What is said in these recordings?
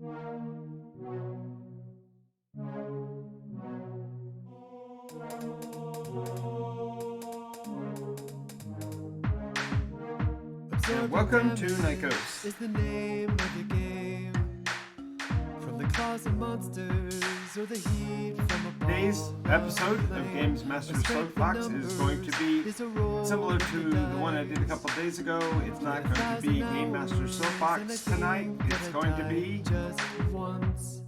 And welcome to Nycos. Is the name of the game. From the claws of monsters or the heat from a ball. Today's episode of Games Master Soapbox is going to be similar to the one I did a couple days ago. It's not going to be Game Master Soapbox tonight. It's going to be just once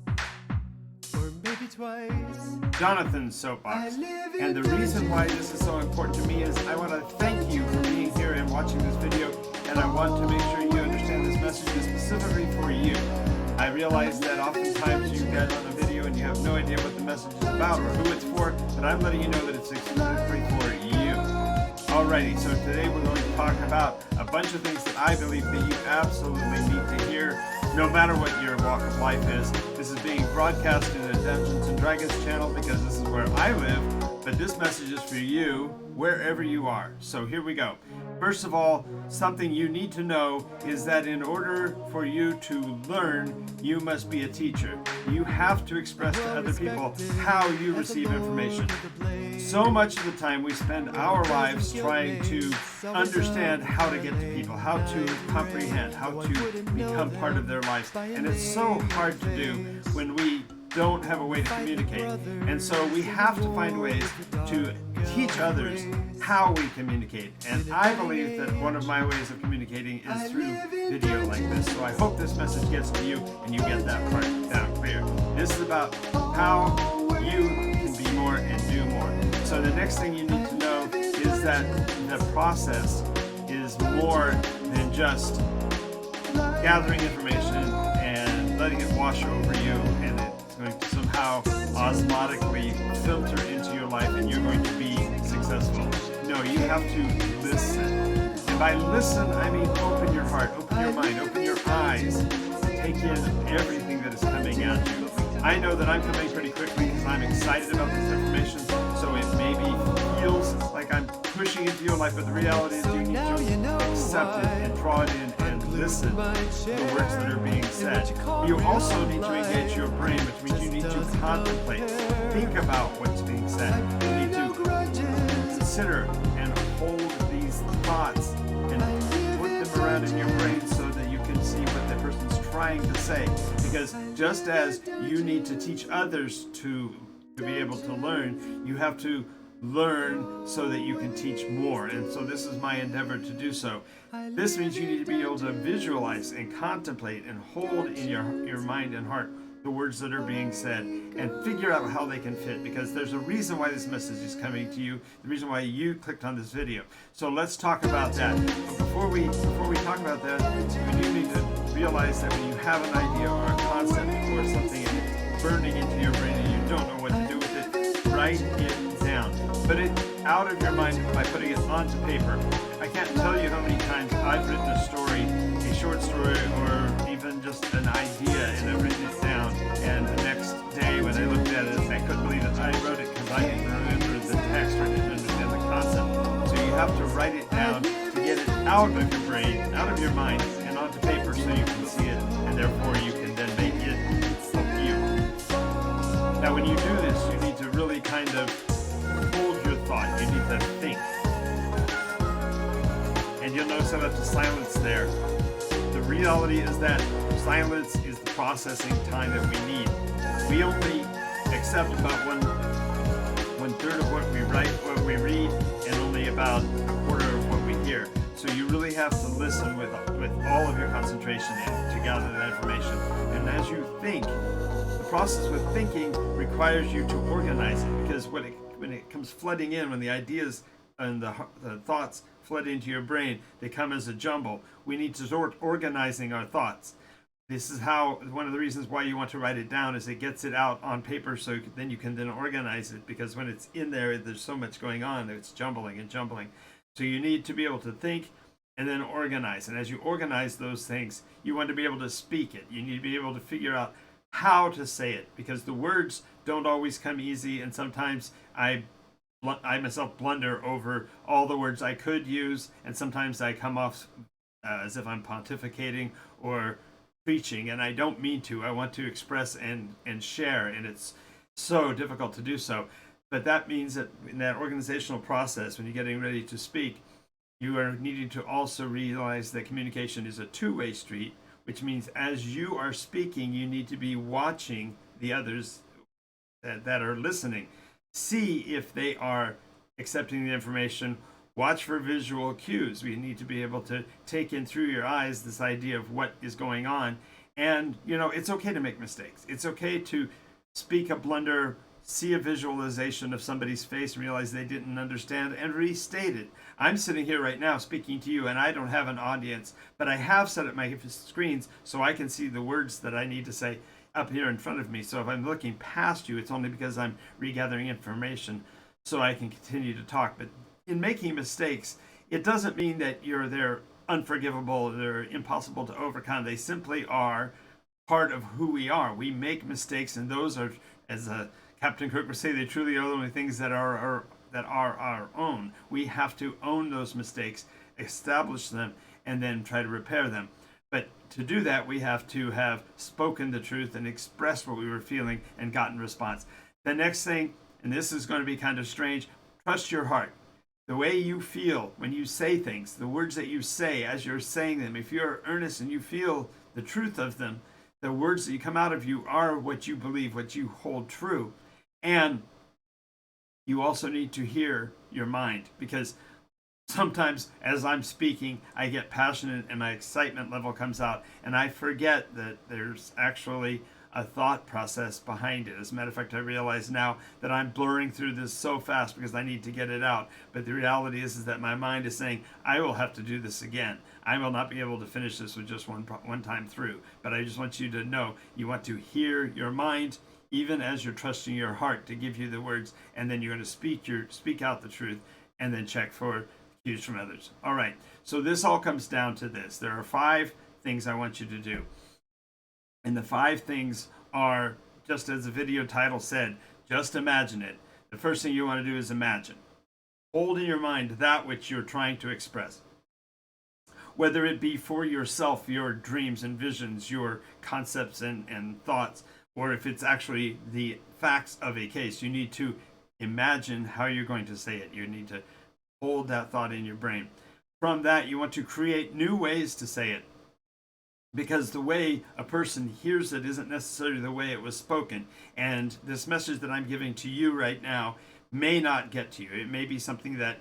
or maybe twice. Jonathan's Soapbox. And the reason why this is so important to me is I want to thank you for being here and watching this video, and I want to make sure you understand this message is specifically for you. I realize that oftentimes you get on a video and you have no idea what the message is about or who it's for, but I'm letting you know that it's exclusively for you. Alrighty, so today we're going to talk about a bunch of things that I believe that you absolutely need to hear, no matter what your walk of life is. This is being broadcast in the Dungeons & Dragons channel because this is where I live, but this message is for you wherever you are. So here we go. First of all, something you need to know is that in order for you to learn, you must be a teacher. You have to express to other people how you receive information. So much of the time we spend our lives trying to understand how to get to people, how to comprehend, how to become part of their lives. And it's so hard to do when we don't have a way to communicate. And so we have to find ways to teach others how we communicate. And I believe that one of my ways of communicating is through video like this. So I hope this message gets to you and you get that part down clear. This is about how you can be more and do more. So the next thing you need to know is that the process is more than just gathering information and letting it wash over you, and it's going to somehow osmotically filter into your life and you're going to be successful. No, you have to listen. And by listen, I mean open your heart, open your mind, open your eyes, take in everything that is coming at you. I know that I'm coming pretty quickly because I'm excited about this information, so it maybe feels like I'm pushing into your life, but the reality is you need to accept it and draw it in and listen to the words that are being said. You also need to engage your brain, which means you need to contemplate, think about what's being said. You need to consider and hold these thoughts and put them around in your brain so that you can see what the person's trying to say. Because just as you need to teach others to be able to learn, you have to learn so that you can teach more. And so this is my endeavor to do so. This means you need to be able to visualize and contemplate and hold in your mind and heart the words that are being said and figure out how they can fit, because there's a reason why this message is coming to you, the reason why you clicked on this video. So let's talk about that. But before we talk about that, we do need to realize that when you have an idea or a concept or something and it's burning into your brain and you don't know what to do with it, write it down. Put it out of your mind by putting it onto paper. I can't tell you how many times I've written a story, a short story, or even just an idea, and I've written it down. And the next day when I looked at it, I couldn't believe that I wrote it because I didn't remember the text or didn't understand the concept. So you have to write it down to get it out of your brain, out of your mind, and onto paper so you can see it, and therefore you can then make it help you. Now when you do this, you need to really kind of hold your thought. You need to think. And you'll notice about the silence there. The reality is that silence is the processing time that we need. We only accept about one third of what we write, what we read, and only about a quarter of what we hear. So you really have to listen with all of your concentration to gather that information. And as you think, the process with thinking requires you to organize it, because when it comes flooding in, when the ideas and the thoughts flood into your brain, they come as a jumble. We need to start organizing our thoughts. This is how, one of the reasons why you want to write it down is it gets it out on paper so then you can then organize it, because when it's in there, there's so much going on, it's jumbling and jumbling. So you need to be able to think and then organize. And as you organize those things, you want to be able to speak it. You need to be able to figure out how to say it, because the words don't always come easy, and sometimes I myself blunder over all the words I could use, and sometimes I come off as if I'm pontificating or preaching, and I don't mean to. I want to express and share, and it's so difficult to do so. But that means that in that organizational process, when you're getting ready to speak, you are needing to also realize that communication is a two-way street, which means as you are speaking, you need to be watching the others that are listening. See if they are accepting the information. Watch for visual cues. We need to be able to take in through your eyes this idea of what is going on. And, it's okay to make mistakes. It's okay to speak a blunder, see a visualization of somebody's face and realize they didn't understand and restate it. I'm sitting here right now speaking to you and I don't have an audience, but I have set up my screens so I can see the words that I need to say up here in front of me. So if I'm looking past you, it's only because I'm regathering information so I can continue to talk. But in making mistakes, it doesn't mean that they're unforgivable, they're impossible to overcome. They simply are part of who we are. We make mistakes, and those are, as Captain Kirk would say, they truly are the only things that are our own. We have to own those mistakes, establish them, and then try to repair them. But to do that, we have to have spoken the truth and expressed what we were feeling and gotten response. The next thing, and this is going to be kind of strange, trust your heart. The way you feel when you say things, the words that you say as you're saying them, if you're earnest and you feel the truth of them, the words that come out of you are what you believe, what you hold true. And you also need to hear your mind, because sometimes as I'm speaking, I get passionate and my excitement level comes out, and I forget that there's actually a thought process behind it. As a matter of fact, I realize now that I'm blurring through this so fast because I need to get it out. But the reality is that my mind is saying, I will have to do this again. I will not be able to finish this with just one time through. But I just want you to know, you want to hear your mind, even as you're trusting your heart to give you the words, and then you're going to speak out the truth, and then check for cues from others. All right, so this all comes down to this. There are 5 things I want you to do. And the 5 things are, just as the video title said, just imagine it. The first thing you want to do is imagine. Hold in your mind that which you're trying to express. Whether it be for yourself, your dreams and visions, your concepts and thoughts, or if it's actually the facts of a case, you need to imagine how you're going to say it. You need to hold that thought in your brain. From that, you want to create new ways to say it, because the way a person hears it isn't necessarily the way it was spoken. And this message that I'm giving to you right now may not get to you. It may be something that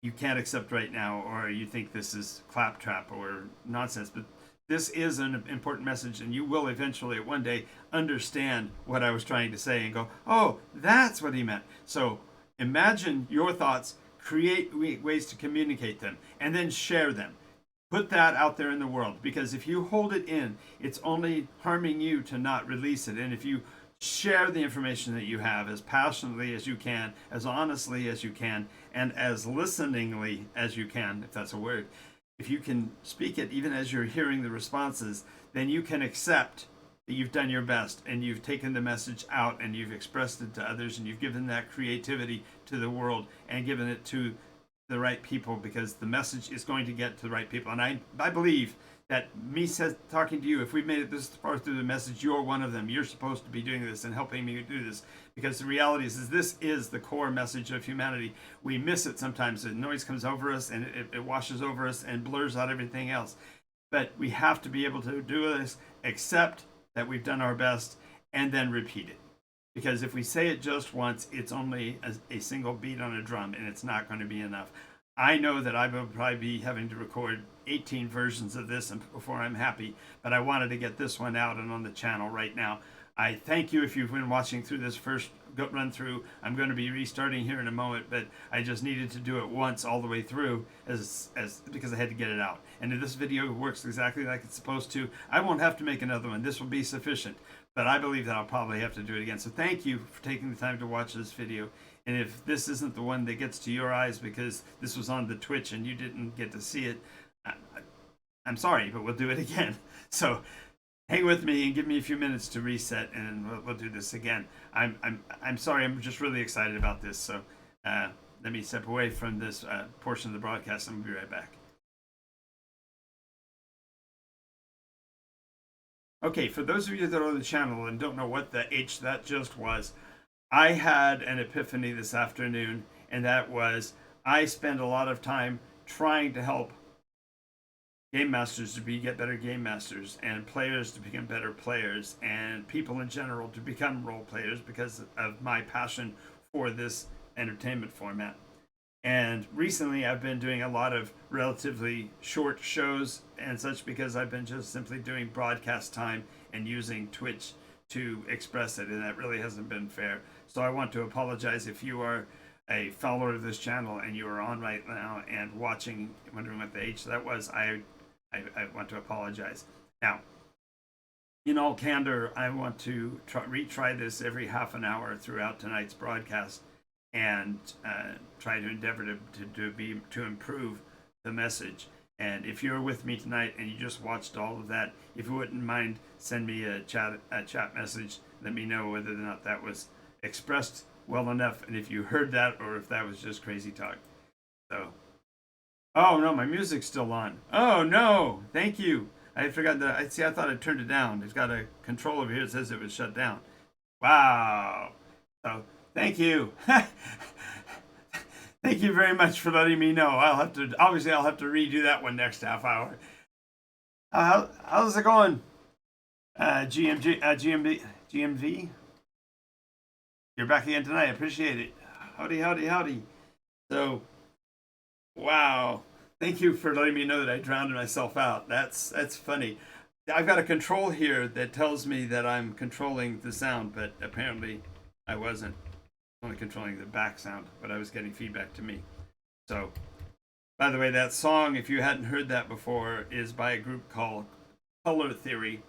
you can't accept right now, or you think this is claptrap or nonsense. But this is an important message, and you will eventually, one day, understand what I was trying to say and go, oh, that's what he meant. So imagine your thoughts, create ways to communicate them, and then share them. Put that out there in the world, because if you hold it in, it's only harming you to not release it. And if you share the information that you have as passionately as you can, as honestly as you can, and as listeningly as you can, if that's a word, if you can speak it even as you're hearing the responses, then you can accept that you've done your best and you've taken the message out and you've expressed it to others, and you've given that creativity to the world and given it to the right people, because the message is going to get to the right people. And I believe that talking to you, if we've made it this far through the message, you're one of them. You're supposed to be doing this and helping me do this, because the reality is this is the core message of humanity. We miss it sometimes. The noise comes over us and it washes over us and blurs out everything else. But we have to be able to do this, accept that we've done our best, and then repeat it. Because if we say it just once, it's only a single beat on a drum, and it's not going to be enough. I know that I will probably be having to record 18 versions of this before I'm happy, but I wanted to get this one out and on the channel right now. I thank you if you've been watching through this first run through. I'm going to be restarting here in a moment, but I just needed to do it once all the way through because I had to get it out. And if this video works exactly like it's supposed to, I won't have to make another one. This will be sufficient. But I believe that I'll probably have to do it again. So thank you for taking the time to watch this video. And if this isn't the one that gets to your eyes because this was on the Twitch and you didn't get to see it, I'm sorry, but we'll do it again. So hang with me and give me a few minutes to reset, and we'll do this again. I'm sorry, I'm just really excited about this. So let me step away from this portion of the broadcast, and we'll be right back. Okay, for those of you that are on the channel and don't know what the H that just was, I had an epiphany this afternoon, and that was I spend a lot of time trying to help game masters to get better game masters, and players to become better players, and people in general to become role players because of my passion for this entertainment format. And recently, I've been doing a lot of relatively short shows and such because I've been just simply doing broadcast time and using Twitch to express it, and that really hasn't been fair. So I want to apologize if you are a follower of this channel and you are on right now and watching, wondering what the H that was. I want to apologize. Now, in all candor, I want to retry this every half an hour throughout tonight's broadcast and try to endeavor to improve the message. And if you're with me tonight and you just watched all of that, if you wouldn't mind, send me a chat message. Let me know whether or not that was expressed well enough, and if you heard that or if that was just crazy talk. So, oh no, my music's still on. Oh no, thank you. I forgot that. I thought I turned it down. It's got a control over here that says it was shut down. Wow. So thank you. Thank you very much for letting me know. I'll have to redo that one next half hour. How's it going? GMV. You're back again tonight. I appreciate it. Howdy, howdy, howdy. So, wow. Thank you for letting me know that I drowned myself out. That's funny. I've got a control here that tells me that I'm controlling the sound, but apparently I wasn't. Only controlling the back sound, but I was getting feedback to me. So, by the way, that song, if you hadn't heard that before, is by a group called Color Theory,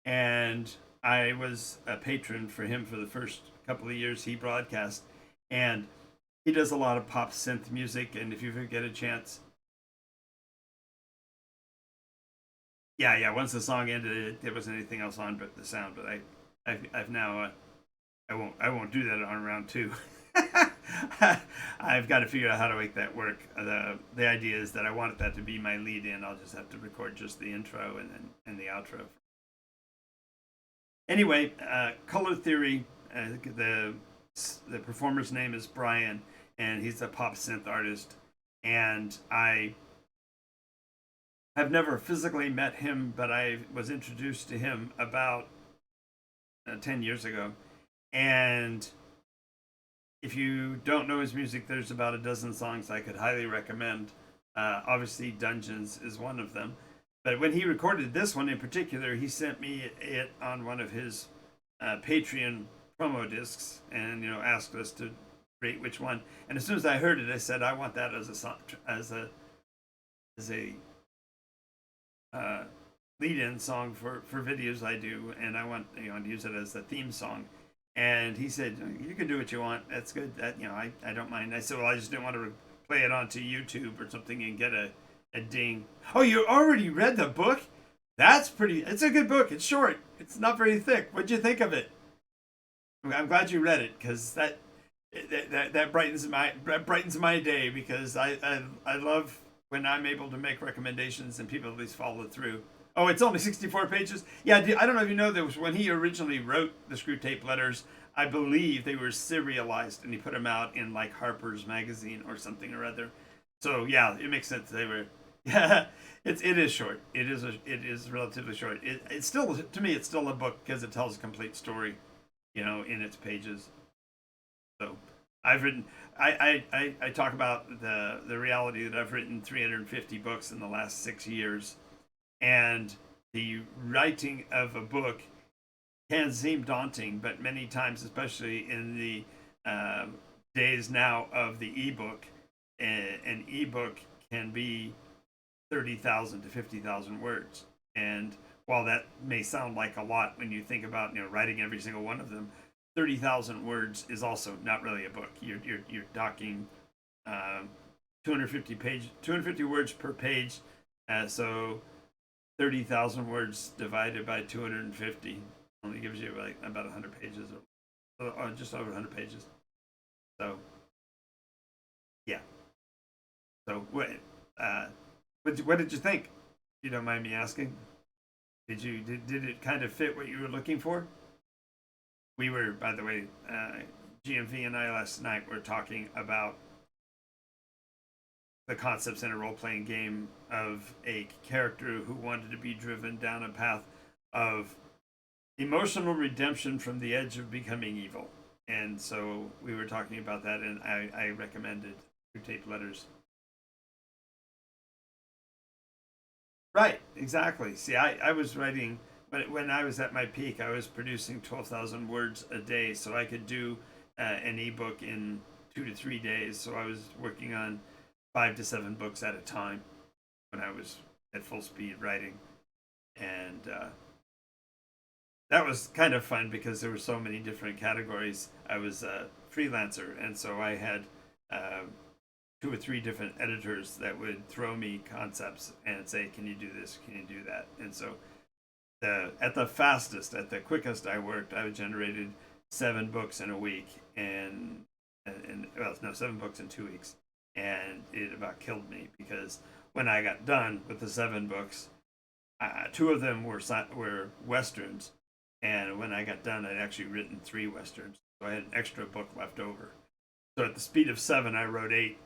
and I was a patron for him for the first couple of years he broadcast, and he does a lot of pop synth music. And if you ever get a chance, yeah, once the song ended, there wasn't anything else on but the sound. But I've now I won't do that on round two. I've got to figure out how to make that work. The idea is that I want that to be my lead in. I'll just have to record just the intro and the outro. Anyway, Color Theory. The performer's name is Brian, and he's a pop synth artist. And I have never physically met him, but I was introduced to him about 10 years ago. And if you don't know his music, there's about a dozen songs I could highly recommend. Obviously, Dungeons is one of them. But when he recorded this one in particular, he sent me it on one of his Patreon promo discs, and asked us to rate which one. And as soon as I heard it, I said I want that as a song, as a lead-in song for videos I do, and I want to use it as the theme song. And he said, "You can do what you want. That's good. That I don't mind." I said, "Well, I just didn't want to play it onto YouTube or something and get a ding." "Oh, you already read the book? That's pretty. It's a good book. It's short. It's not very thick. What'd you think of it?" I'm glad you read it, because that brightens my day, because I love when I'm able to make recommendations and people at least follow through. Oh, it's only 64 pages? Yeah, I don't know if you know, that was when he originally wrote the Screw Tape Letters, I believe they were serialized, and he put them out in like Harper's Magazine or something or other. So yeah, it makes sense they were. Yeah, it is short. It is relatively short. It's still, to me, it's still a book because it tells a complete story, in its pages. So I've written. I talk about the reality that I've written 350 books in the last 6 years. And the writing of a book can seem daunting, but many times, especially in the days now of the ebook, an ebook can be 30,000 to 50,000 words. And while that may sound like a lot when you think about writing every single one of them, 30,000 words is also not really a book. You're talking 250 words per page. So 30,000 words divided by 250 only gives you like about 100 pages, or just over 100 pages. So, yeah. So what did you think? You don't mind me asking? Did it kind of fit what you were looking for? We were, by the way, GMV and I last night were talking about the concepts in a role-playing game of a character who wanted to be driven down a path of emotional redemption from the edge of becoming evil. And so we were talking about that, and I recommended Screwtape Letters. Right, exactly. See, I was writing, when I was at my peak, I was producing 12,000 words a day, so I could do an ebook in 2 to 3 days. So I was working on 5 to 7 books at a time when I was at full speed writing. And that was kind of fun because there were so many different categories. I was a freelancer, and so I had 2 or 3 different editors that would throw me concepts and say, "Can you do this? Can you do that?" And so, at the quickest I worked, I generated 7 books in a week, and well, no, 7 books in 2 weeks, and it about killed me because when I got done with the 7 books, 2 of them were westerns, and when I got done, I'd actually written 3 westerns, so I had an extra book left over. So at the speed of 7, I wrote 8.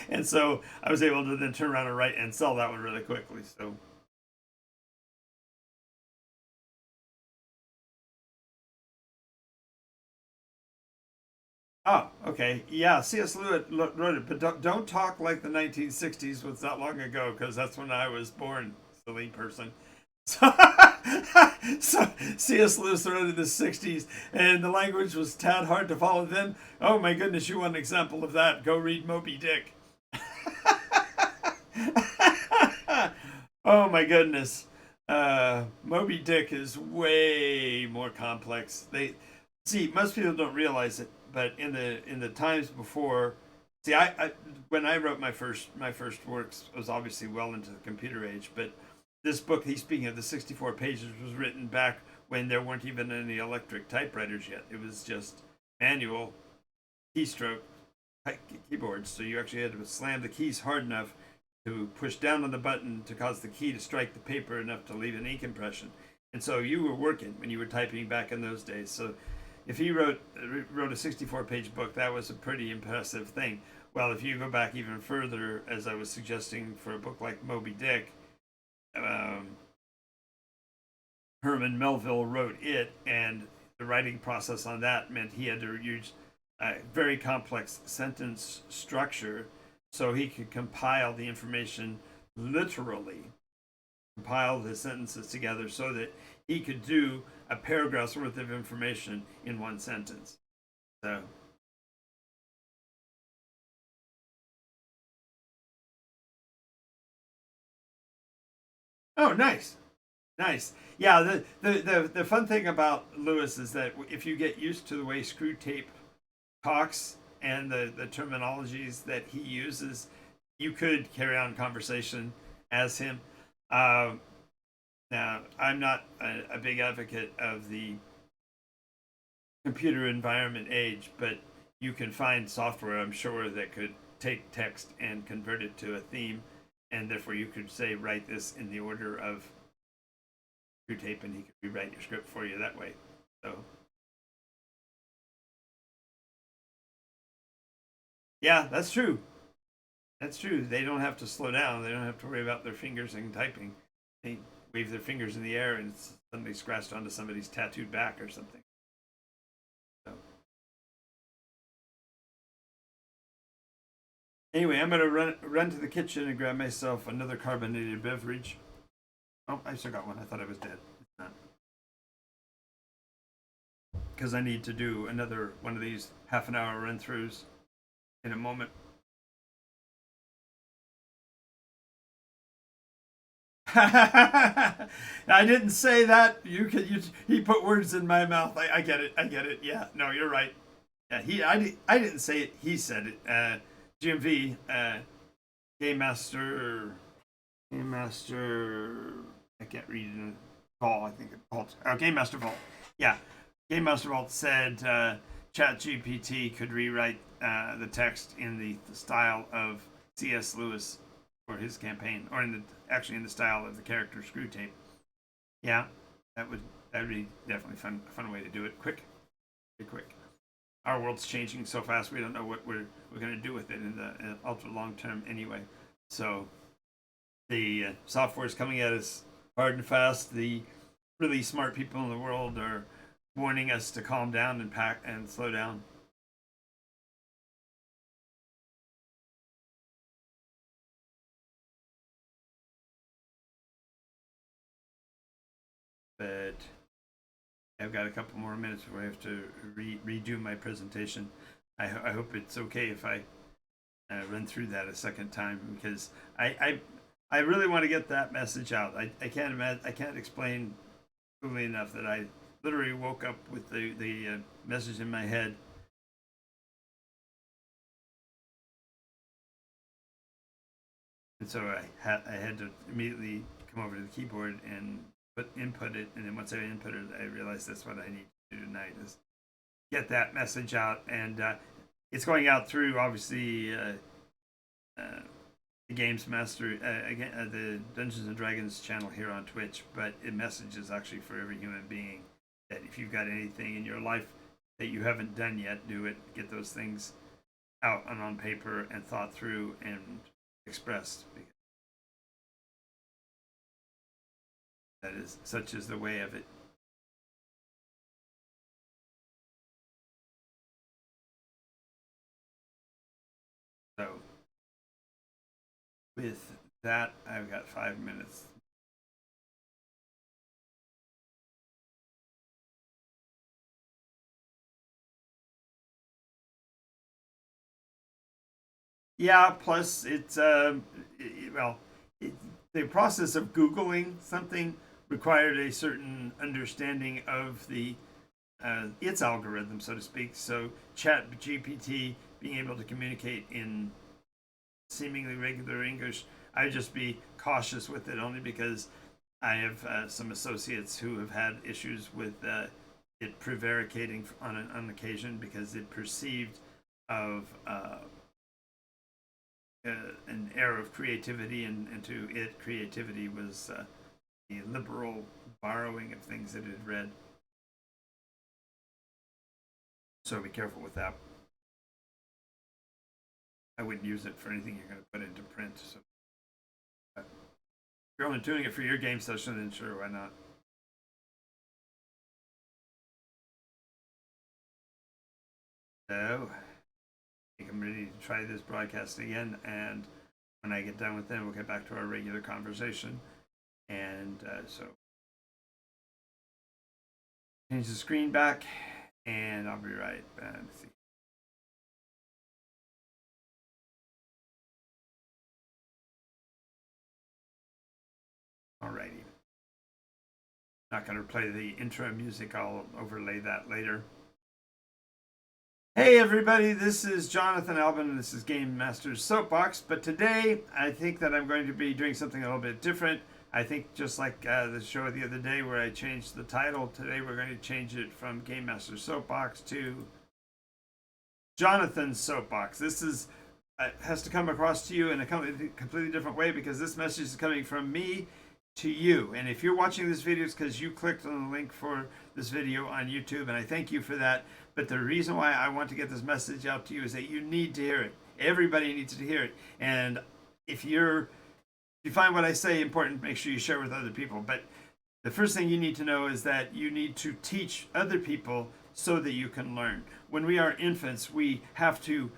And so I was able to then turn around and write and sell that one really quickly. So. Oh, okay. Yeah, C.S. Lewis wrote it, but don't talk like the 1960s was that long ago, because that's when I was born, silly person. So, so C.S. Lewis wrote it in the 60s, and the language was tad hard to follow then. Oh my goodness, you want an example of that? Go read Moby Dick. Oh my goodness. Moby Dick is way more complex. They see, most people don't realize it, but in the times before, see, I when I wrote my first works, it was obviously well into the computer age, but this book, he's speaking of the 64 pages, was written back when there weren't even any electric typewriters yet. It was just manual keystroke keyboards. So you actually had to slam the keys hard enough to push down on the button to cause the key to strike the paper enough to leave an ink impression. And so you were working when you were typing back in those days. So if he wrote a 64-page book, that was a pretty impressive thing. Well, if you go back even further, as I was suggesting for a book like Moby Dick, Herman Melville wrote it, and the writing process on that meant he had to use a very complex sentence structure so he could compile the information literally, compile the sentences together so that he could do a paragraph's worth of information in one sentence. So. Oh, nice. Nice. Yeah, the fun thing about Lewis is that if you get used to the way Screwtape talks and the terminologies that he uses, you could carry on conversation as him. Now, I'm not a big advocate of the computer environment age, but you can find software, I'm sure, that could take text and convert it to a theme, and therefore you could say, write this in the order of Screwtape, and he could rewrite your script for you that way. So, yeah, that's true. That's true. They don't have to slow down. They don't have to worry about their fingers and typing. They wave their fingers in the air and it's suddenly scratched onto somebody's tattooed back or something. So. Anyway, I'm going to run to the kitchen and grab myself another carbonated beverage. Oh, I still got one. I thought I was dead. It's not. Because I need to do another one of these half-an-hour run-throughs in a moment. I didn't say that. He put words in my mouth. I get it. I get it. Yeah. No, you're right. Yeah. I didn't say it. He said it. GMV. Game Master. I can't read it in Vault. I think it's Vault. Oh, Game Master Vault. Yeah. Game Master Vault said ChatGPT could rewrite the text in the style of C.S. Lewis for his campaign, or actually in the style of the character Screw Tape. Yeah, that would be definitely a fun way to do it. Quick, quick. Our world's changing so fast, we don't know what we're going to do with it in the ultra long term anyway. So the software is coming at us hard and fast. The really smart people in the world are warning us to calm down and pack and slow down. But I've got a couple more minutes before I have to redo my presentation. I hope it's okay if I run through that a second time, because I really want to get that message out. I can't imagine, I can't explain clearly enough that I literally woke up with the message in my head. And so I had to immediately come over to the keyboard and input it, and then once I input it, I realized that's what I need to do tonight, is get that message out. And it's going out through, obviously, the Games Master, the Dungeons and Dragons channel here on Twitch, but it messages actually for every human being, that if you've got anything in your life that you haven't done yet, do it. Get those things out and on paper and thought through and expressed. That is, such is the way of it. So with that, I've got 5 minutes. Yeah, plus it's the process of Googling something required a certain understanding of the its algorithm, so to speak. So Chat GPT being able to communicate in seemingly regular English, I'd just be cautious with it, only because I have some associates who have had issues with it prevaricating on occasion, because it perceived of an era of creativity, and to it, creativity was the liberal borrowing of things that it had read. So be careful with that. I wouldn't use it for anything you're going to put into print. So if you're only doing it for your game session, then sure, why not? So I think I'm ready to try this broadcast again, and when I get done with them, we'll get back to our regular conversation. And so change the screen back, and I'll be right back. See. Alrighty. Not going to play the intro music. I'll overlay that later. Hey everybody, this is Jonathan Albin, and this is Game Master's Soapbox. But today, I think that I'm going to be doing something a little bit different. I think just like the show the other day where I changed the title, today we're going to change it from Game Master's Soapbox to Jonathan's Soapbox. This is has to come across to you in a completely different way, because this message is coming from me to you. And if you're watching this video, it's because you clicked on the link for this video on YouTube, and I thank you for that. But the reason why I want to get this message out to you is that you need to hear it. Everybody needs to hear it. And if you find what I say important, make sure you share with other people. But the first thing you need to know is that you need to teach other people so that you can learn. When we are infants, we have to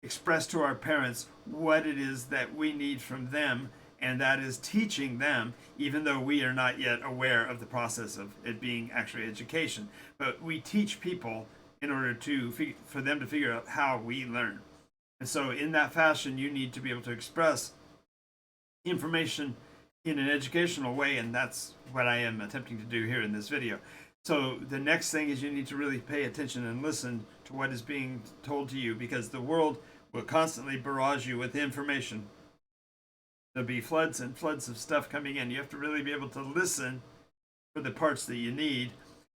express to our parents what it is that we need from them, and that is teaching them, even though we are not yet aware of the process of it being actually education. But we teach people in order for them to figure out how we learn. And so in that fashion, you need to be able to express information in an educational way, and that's what I am attempting to do here in this video. So the next thing is you need to really pay attention and listen to what is being told to you, because the world will constantly barrage you with information. There'll be floods and floods of stuff coming in. You have to really be able to listen for the parts that you need,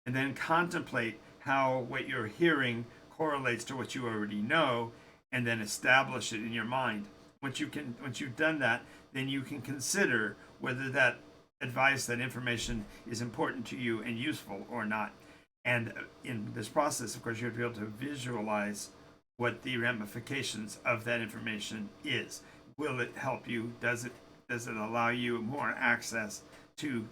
and then contemplate how what you're hearing correlates to what you already know, and then establish it in your mind. once you've done that, then you can consider whether that advice, that information is important to you and useful or not. And in this process, of course, you have to be able to visualize what the ramifications of that information is. Will it help you? Does it allow you more access to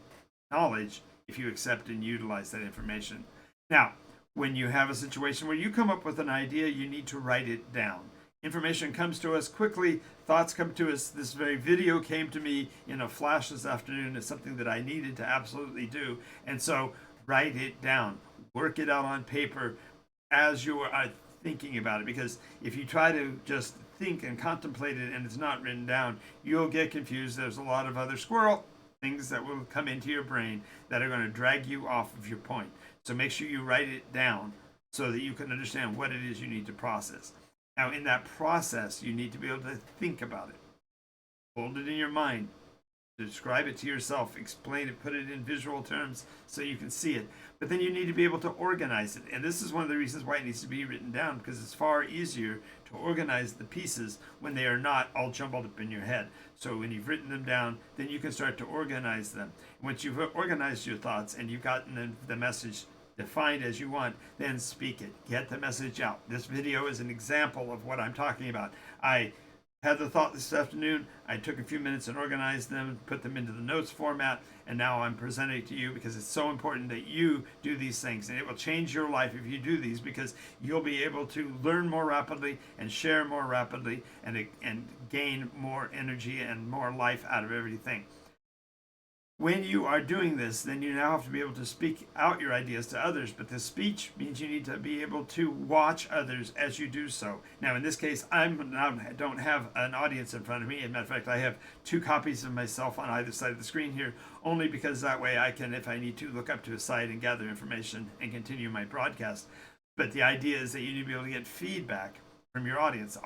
knowledge if you accept and utilize that information? Now, when you have a situation where you come up with an idea, you need to write it down. Information comes to us quickly, thoughts come to us. This very video came to me in a flash this afternoon. It's something that I needed to absolutely do. And so write it down, work it out on paper as you are thinking about it. Because if you try to just think and contemplate it and it's not written down, you'll get confused. There's a lot of other squirrel things that will come into your brain that are going to drag you off of your point. So make sure you write it down so that you can understand what it is you need to process. Now, in that process, you need to be able to think about it. Hold it in your mind. Describe it to yourself. Explain it. Put it in visual terms so you can see it. But then you need to be able to organize it. And this is one of the reasons why it needs to be written down, because it's far easier to organize the pieces when they are not all jumbled up in your head. So when you've written them down, then you can start to organize them. Once you've organized your thoughts and you've gotten the message defined as you want, then speak it. Get the message out. This video is an example of what I'm talking about. I had the thought this afternoon. I took a few minutes and organized them, put them into the notes format, and now I'm presenting it to you because it's so important that you do these things. And it will change your life if you do these, because you'll be able to learn more rapidly and share more rapidly and gain more energy and more life out of everything. When you are doing this, then you now have to be able to speak out your ideas to others. But the speech means you need to be able to watch others as you do so. Now, in this case, I don't have an audience in front of me. As a matter of fact, I have 2 copies of myself on either side of the screen here, only because that way I can, if I need to, look up to a side and gather information and continue my broadcast. But the idea is that you need to be able to get feedback from your audience.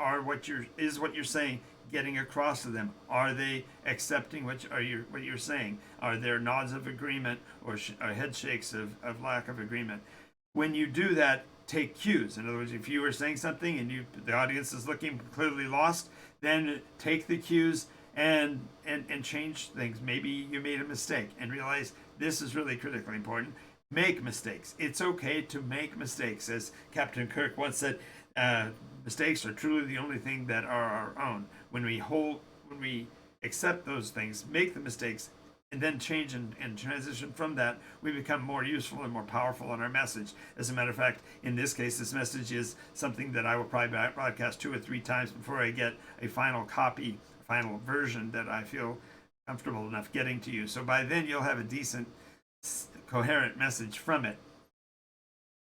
Is what you're saying getting across to them? Are they accepting what you're saying? Are there nods of agreement or head shakes of lack of agreement? When you do that, take cues. In other words, if you were saying something and the audience is looking clearly lost, then take the cues and change things. Maybe you made a mistake and realize this is really critically important. Make mistakes. It's okay to make mistakes. As Captain Kirk once said, mistakes are truly the only thing that are our own. When we accept those things, make the mistakes, and then change and transition from that, we become more useful and more powerful in our message. As a matter of fact, in this case, this message is something that I will probably broadcast 2 or 3 times before I get a final copy, final version that I feel comfortable enough getting to you. So by then you'll have a decent, coherent message from it.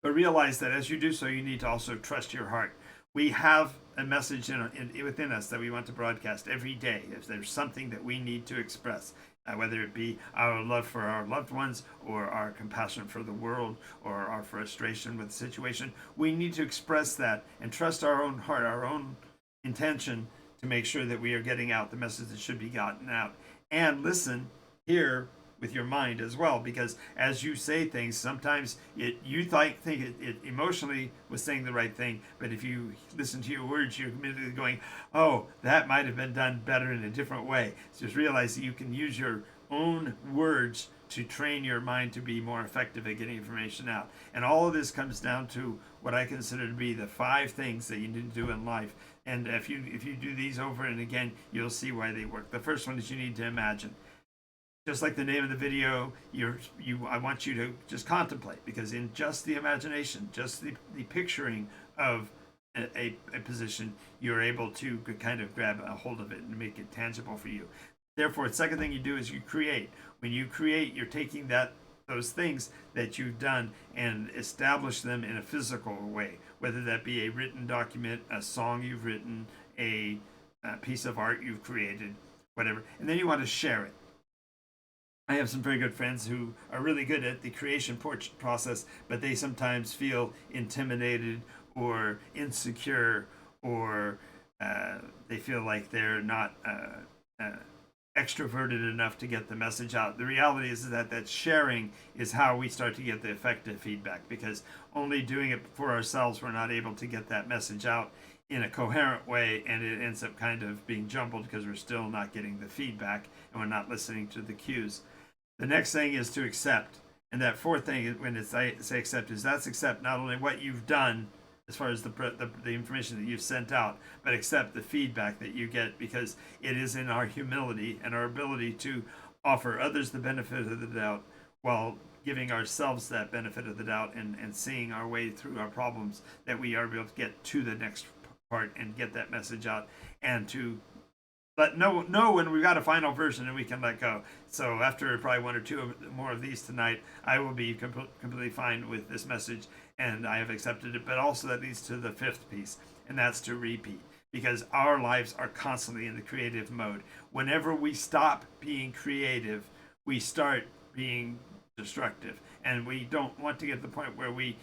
But realize that as you do so, you need to also trust your heart. We have a message within us that we want to broadcast every day. If there's something that we need to express, whether it be our love for our loved ones or our compassion for the world or our frustration with the situation, we need to express that and trust our own heart, our own intention to make sure that we are getting out the message that should be gotten out. And listen, hear with your mind as well, because as you say things, sometimes you think it emotionally was saying the right thing, but if you listen to your words, you're immediately going, oh, that might have been done better in a different way. So just realize that you can use your own words to train your mind to be more effective at getting information out. And all of this comes down to what I consider to be the 5 things that you need to do in life. And if you do these over and again, you'll see why they work. The first one is you need to imagine. Just like the name of the video, I want you to just contemplate, because in just the imagination, just the picturing of a position, you're able to kind of grab a hold of it and make it tangible for you. Therefore, the second thing you do is you create. When you create, you're taking those things that you've done and establish them in a physical way, whether that be a written document, a song you've written, a piece of art you've created, whatever. And then you want to share it. I have some very good friends who are really good at the creation process, but they sometimes feel intimidated or insecure, or they feel like they're not extroverted enough to get the message out. The reality is that sharing is how we start to get the effective feedback, because only doing it for ourselves, we're not able to get that message out in a coherent way, and it ends up kind of being jumbled because we're still not getting the feedback and we're not listening to the cues. The next thing is to accept. And that fourth thing, when it's I say accept, is that's accept not only what you've done as far as the information that you've sent out, but accept the feedback that you get, because it is in our humility and our ability to offer others the benefit of the doubt while giving ourselves that benefit of the doubt, and seeing our way through our problems, that we are able to get to the next part and get that message out, and to let know when we've got a final version and we can let go. So after probably one or two more of these tonight, I will be completely fine with this message, and I have accepted it. But also that leads to the fifth piece, and that's to repeat, because our lives are constantly in the creative mode. Whenever we stop being creative, we start being destructive, and we don't want to get to the point where we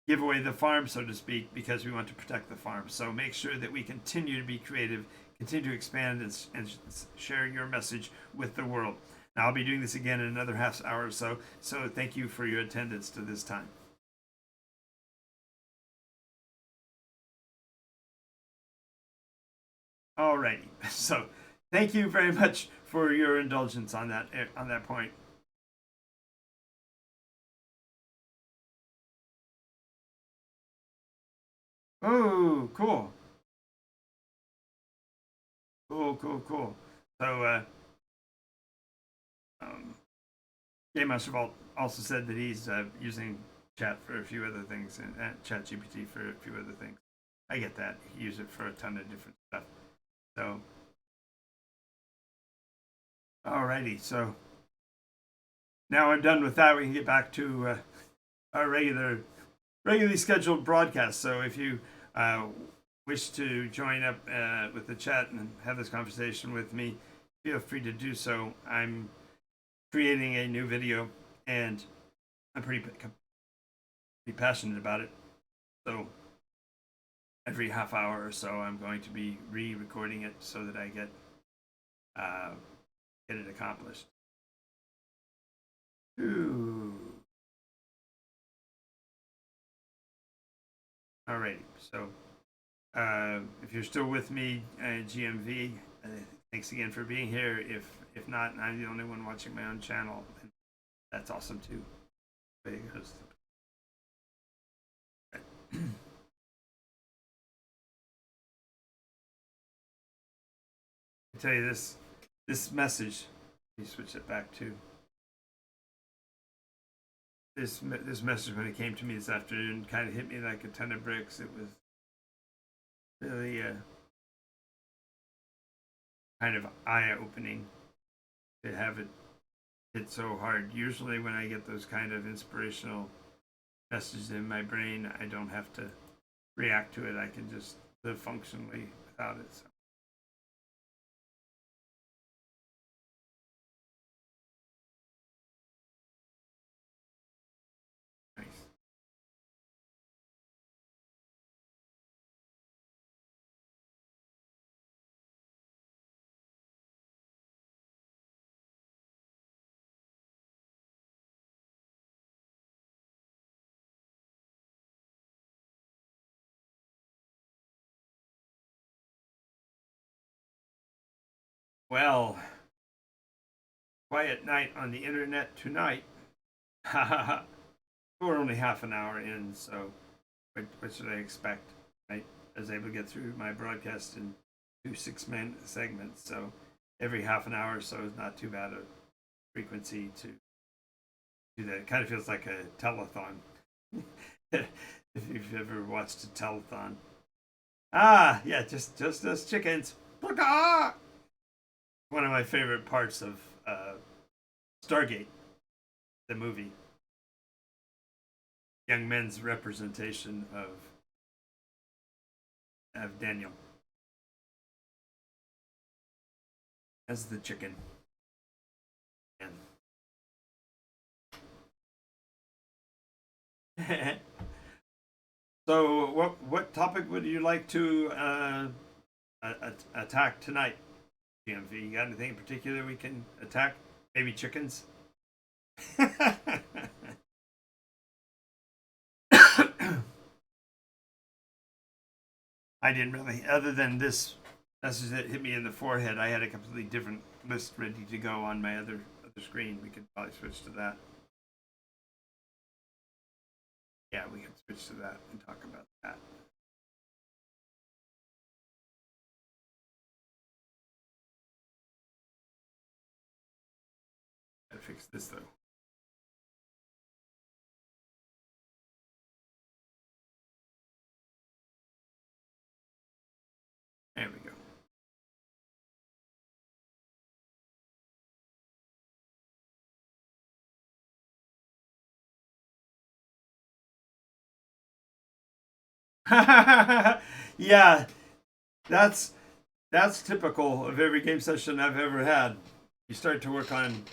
give away the farm, so to speak, because we want to protect the farm. So make sure that we continue to be creative, continue to expand and share your message with the world. Now, I'll be doing this again in another half hour or so, so thank you for your attendance to this time. Alrighty, so thank you very much for your indulgence on that point. Oh, cool. Cool. So, Game Master Vault also said that he's using chat for a few other things, and chat GPT for a few other things. I get that. He uses it for a ton of different stuff. So, alrighty. So, now I'm done with that. We can get back to our regularly scheduled broadcast. So, if you wish to join up with the chat and have this conversation with me, feel free to do so. I'm creating a new video, and I'm pretty passionate about it. So every half hour or so, I'm going to be re-recording it so that I get it accomplished. Ooh. Alrighty, so if you're still with me, GMV, thanks again for being here. If not, and I'm the only one watching my own channel, that's awesome too. There it goes. I tell you this message. Let me switch it back to this message. When it came to me this afternoon, kind of hit me like a ton of bricks. It was really kind of eye-opening to have it hit so hard. Usually when I get those kind of inspirational messages in my brain, I don't have to react to it. I can just live functionally without it. So. Nice. Well, quiet night on the internet tonight. We're only half an hour in, so what should I expect? I was able to get through my broadcast in 2 6-minute segments, so every half an hour or so is not too bad a frequency to do that. It kind of feels like a telethon. If you've ever watched a telethon. Ah, yeah, just us chickens. One of my favorite parts of Stargate, the movie. Young men's representation of Daniel as the chicken. So, what topic would you like to attack tonight, GMV? You got anything in particular we can attack? Maybe chickens? I didn't really, other than this message that hit me in the forehead, I had a completely different list ready to go on my other screen. We could probably switch to that. Yeah, we can switch to that and talk about that. Gotta fix this though. There we go. Yeah, that's typical of every game session I've ever had. You start to work on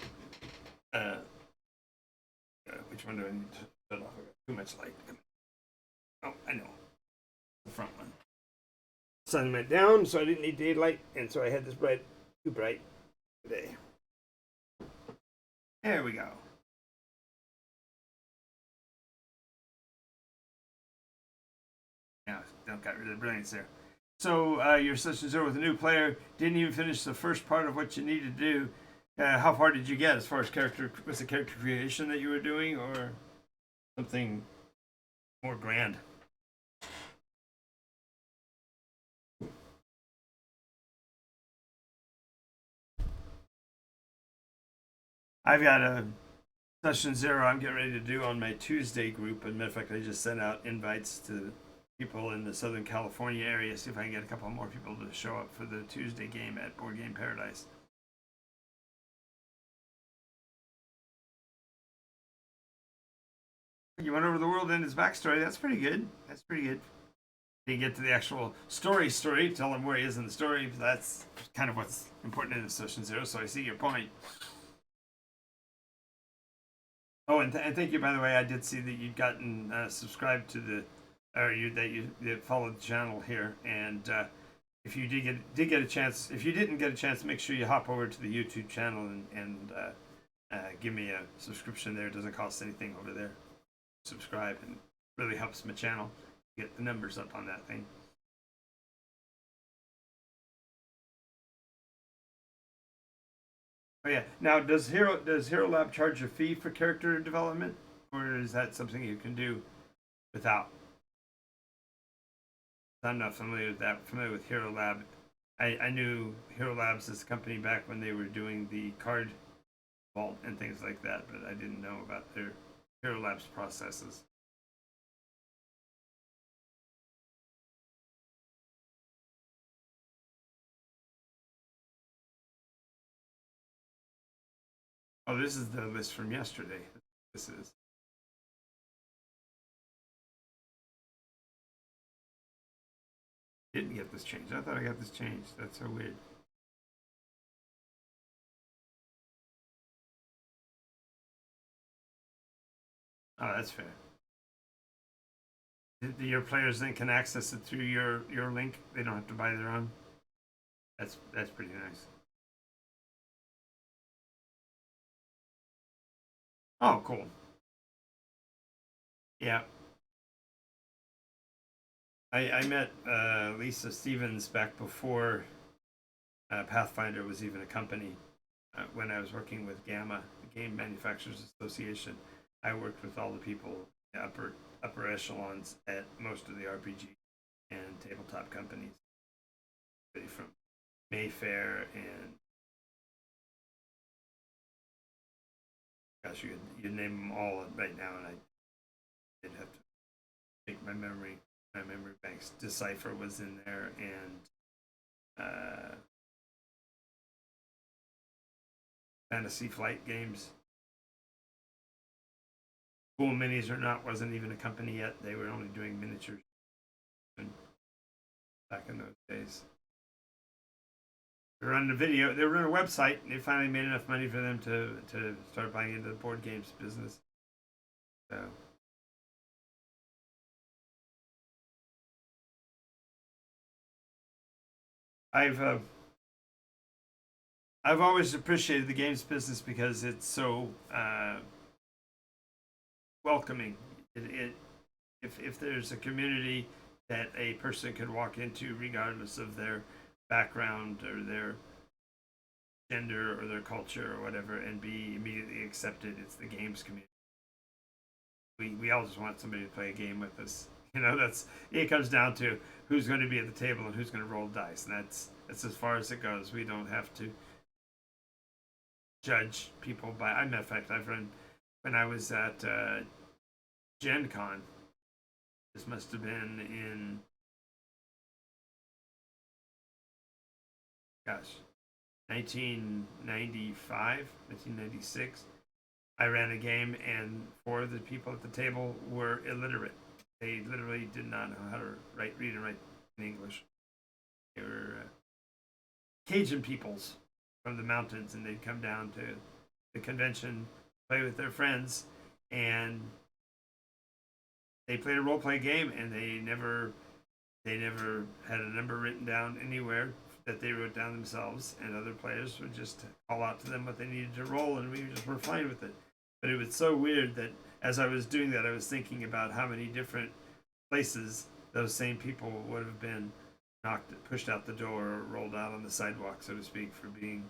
which one do I need to shut off? I got too much light. Oh, I know. The front one. Sun went down, so I didn't need daylight, and so I had this too bright today. There we go. Now, don't got rid of the brilliance there. So your session 0 with a new player, didn't even finish the first part of what you need to do. How far did you get as far as character? Was it character creation that you were doing, or something more grand? I've got a session 0 I'm getting ready to do on my Tuesday group. As a matter of fact, I just sent out invites to people in the Southern California area, see if I can get a couple more people to show up for the Tuesday game at Board Game Paradise. You went over the world and its backstory. That's pretty good. That's pretty good. You get to the actual story, tell him where he is in the story. That's kind of what's important in the session 0, so I see your point. Oh, and thank you, by the way. I did see that you'd gotten subscribed to the, or you followed the channel here. And if you did get a chance, if you didn't get a chance, make sure you hop over to the YouTube channel and give me a subscription there. It doesn't cost anything over there. Subscribe, and really helps my channel get the numbers up on that thing. Oh yeah. Now, does Hero Lab charge a fee for character development, or is that something you can do without? I'm not familiar with that. I'm familiar with Hero Lab. I knew Hero Labs as a company back when they were doing the card vault and things like that, but I didn't know about their Hero Labs processes. Oh, this is the list from yesterday. This is. Didn't get this changed. I thought I got this changed. That's so weird. Oh, that's fair. Your players then can access it through your link. They don't have to buy their own. That's pretty nice. Oh, cool. Yeah. I met Lisa Stevens back before Pathfinder was even a company. When I was working with GAMA, the Game Manufacturers Association, I worked with all the people, upper echelons at most of the RPG and tabletop companies, from Mayfair and gosh, you name them all right now, and I did have to take my memory banks. Decipher was in there, and Fantasy Flight Games. Cool Minis or Not wasn't even a company yet. They were only doing miniatures back in those days. They were running a video. They were running a website, and they finally made enough money for them to start buying into the board games business. So. I've always appreciated the games business because it's so welcoming. If there's a community, that a person could walk into regardless of their background or their gender or their culture or whatever and be immediately accepted. It's the games community. We all just want somebody to play a game with us. That's it. Comes down to who's going to be at the table and who's going to roll dice, and that's as far as it goes. We don't have to judge people by. I matter of fact, I've run when I was at Gen Con. This must have been in, gosh, 1995, 1996. I ran a game, and 4 of the people at the table were illiterate. They literally did not know how to read and write in English. They were Cajun peoples from the mountains, and they'd come down to the convention, play with their friends, and they played a role play game, and they never had a number written down anywhere that they wrote down themselves, and other players would just call out to them what they needed to roll, and we just were fine with it. But it was so weird that as I was doing that, I was thinking about how many different places those same people would have been pushed out the door, or rolled out on the sidewalk, so to speak, for being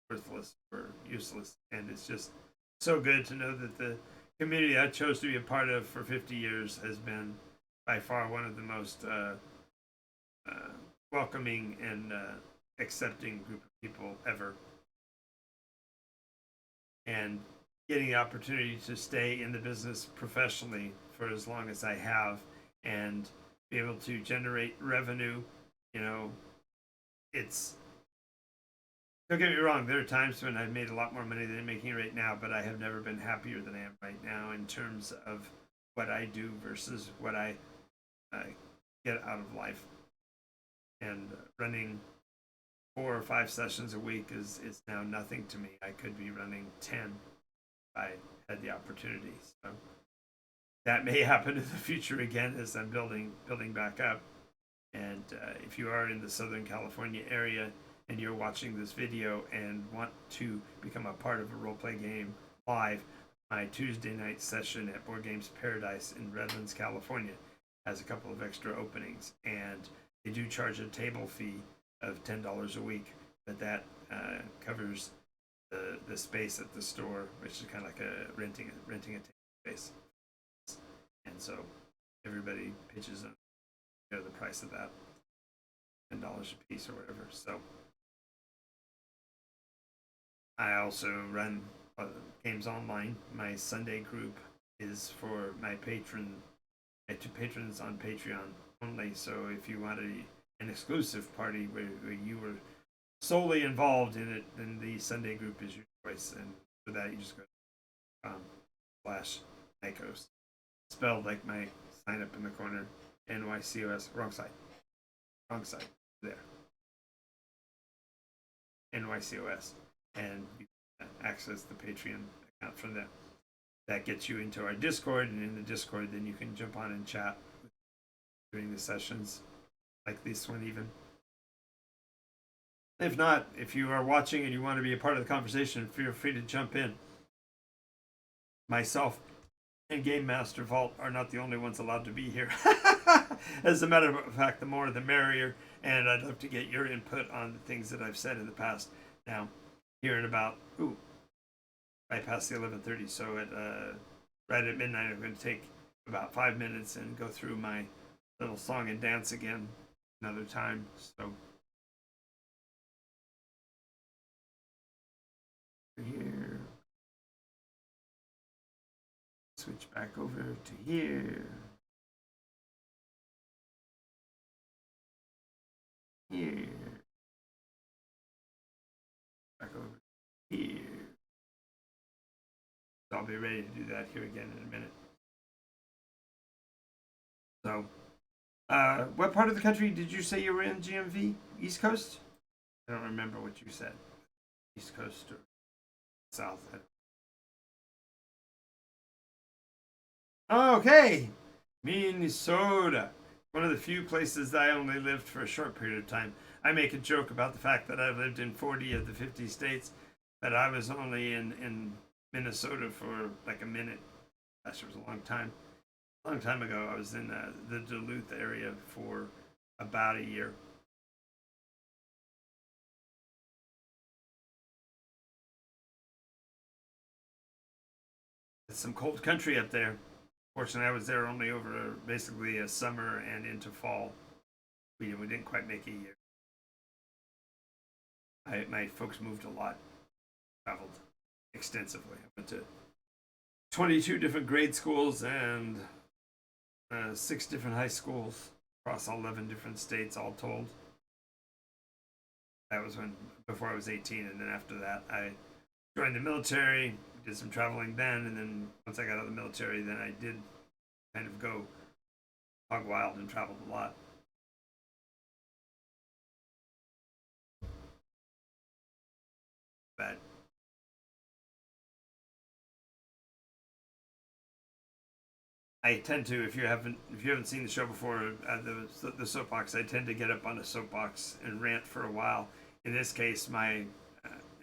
worthless or useless. And it's just so good to know that the community I chose to be a part of for 50 years has been by far one of the most welcoming and accepting group of people ever. And getting the opportunity to stay in the business professionally for as long as I have and be able to generate revenue, it's, don't get me wrong, there are times when I've made a lot more money than I'm making right now, but I have never been happier than I am right now in terms of what I do versus what I get out of life. And running 4 or 5 sessions a week is now nothing to me. I could be running 10 if I had the opportunity. So that may happen in the future again as I'm building back up. And if you are in the Southern California area and you're watching this video and want to become a part of a roleplay game live, my Tuesday night session at Board Games Paradise in Redlands, California has a couple of extra openings, and they do charge a table fee of $10 a week, but that covers the space at the store, which is kind of like renting a table space. And so everybody pitches in, the price of that, $10 a piece or whatever. So I also run games online. My Sunday group is for my two patrons on Patreon only. So if you want an exclusive party where you were solely involved in it, then the Sunday group is your choice. And for that, you just go to /Nycos, spelled like my sign up in the corner, NYCOS, wrong side, there, NYCOS, and you can access the Patreon account from there. That gets you into our Discord, and in the Discord, then you can jump on and chat during the sessions, like this one even. If not, if you are watching and you want to be a part of the conversation, feel free to jump in. Myself and Game Master Vault are not the only ones allowed to be here. As a matter of fact, the more the merrier, and I'd love to get your input on the things that I've said in the past. Now, here at about, I passed the 11:30, so at right at midnight, I'm going to take about 5 minutes and go through my little song and dance again another time. So here, switch back over to here. Here. Back over here. So I'll be ready to do that here again in a minute. So, what part of the country did you say you were in, GMV? East Coast? I don't remember what you said. East Coast or South? Okay, Minnesota. One of the few places that I only lived for a short period of time. I make a joke about the fact that I've lived in 40 of the 50 states, but I was only in Minnesota for like a minute. Gosh, it was a long time. A long time ago, I was in the Duluth area for about a year. It's some cold country up there. Fortunately, I was there only over basically a summer and into fall. We didn't quite make a year. My folks moved a lot, traveled extensively. I went to 22 different grade schools and 6 different high schools across 11 different states, all told. That was before I was 18, and then after that, I joined the military, did some traveling then, and then once I got out of the military, then I did kind of go hog wild and traveled a lot. But I tend to, if you haven't seen the show before, the soapbox, I tend to get up on a soapbox and rant for a while. In this case, my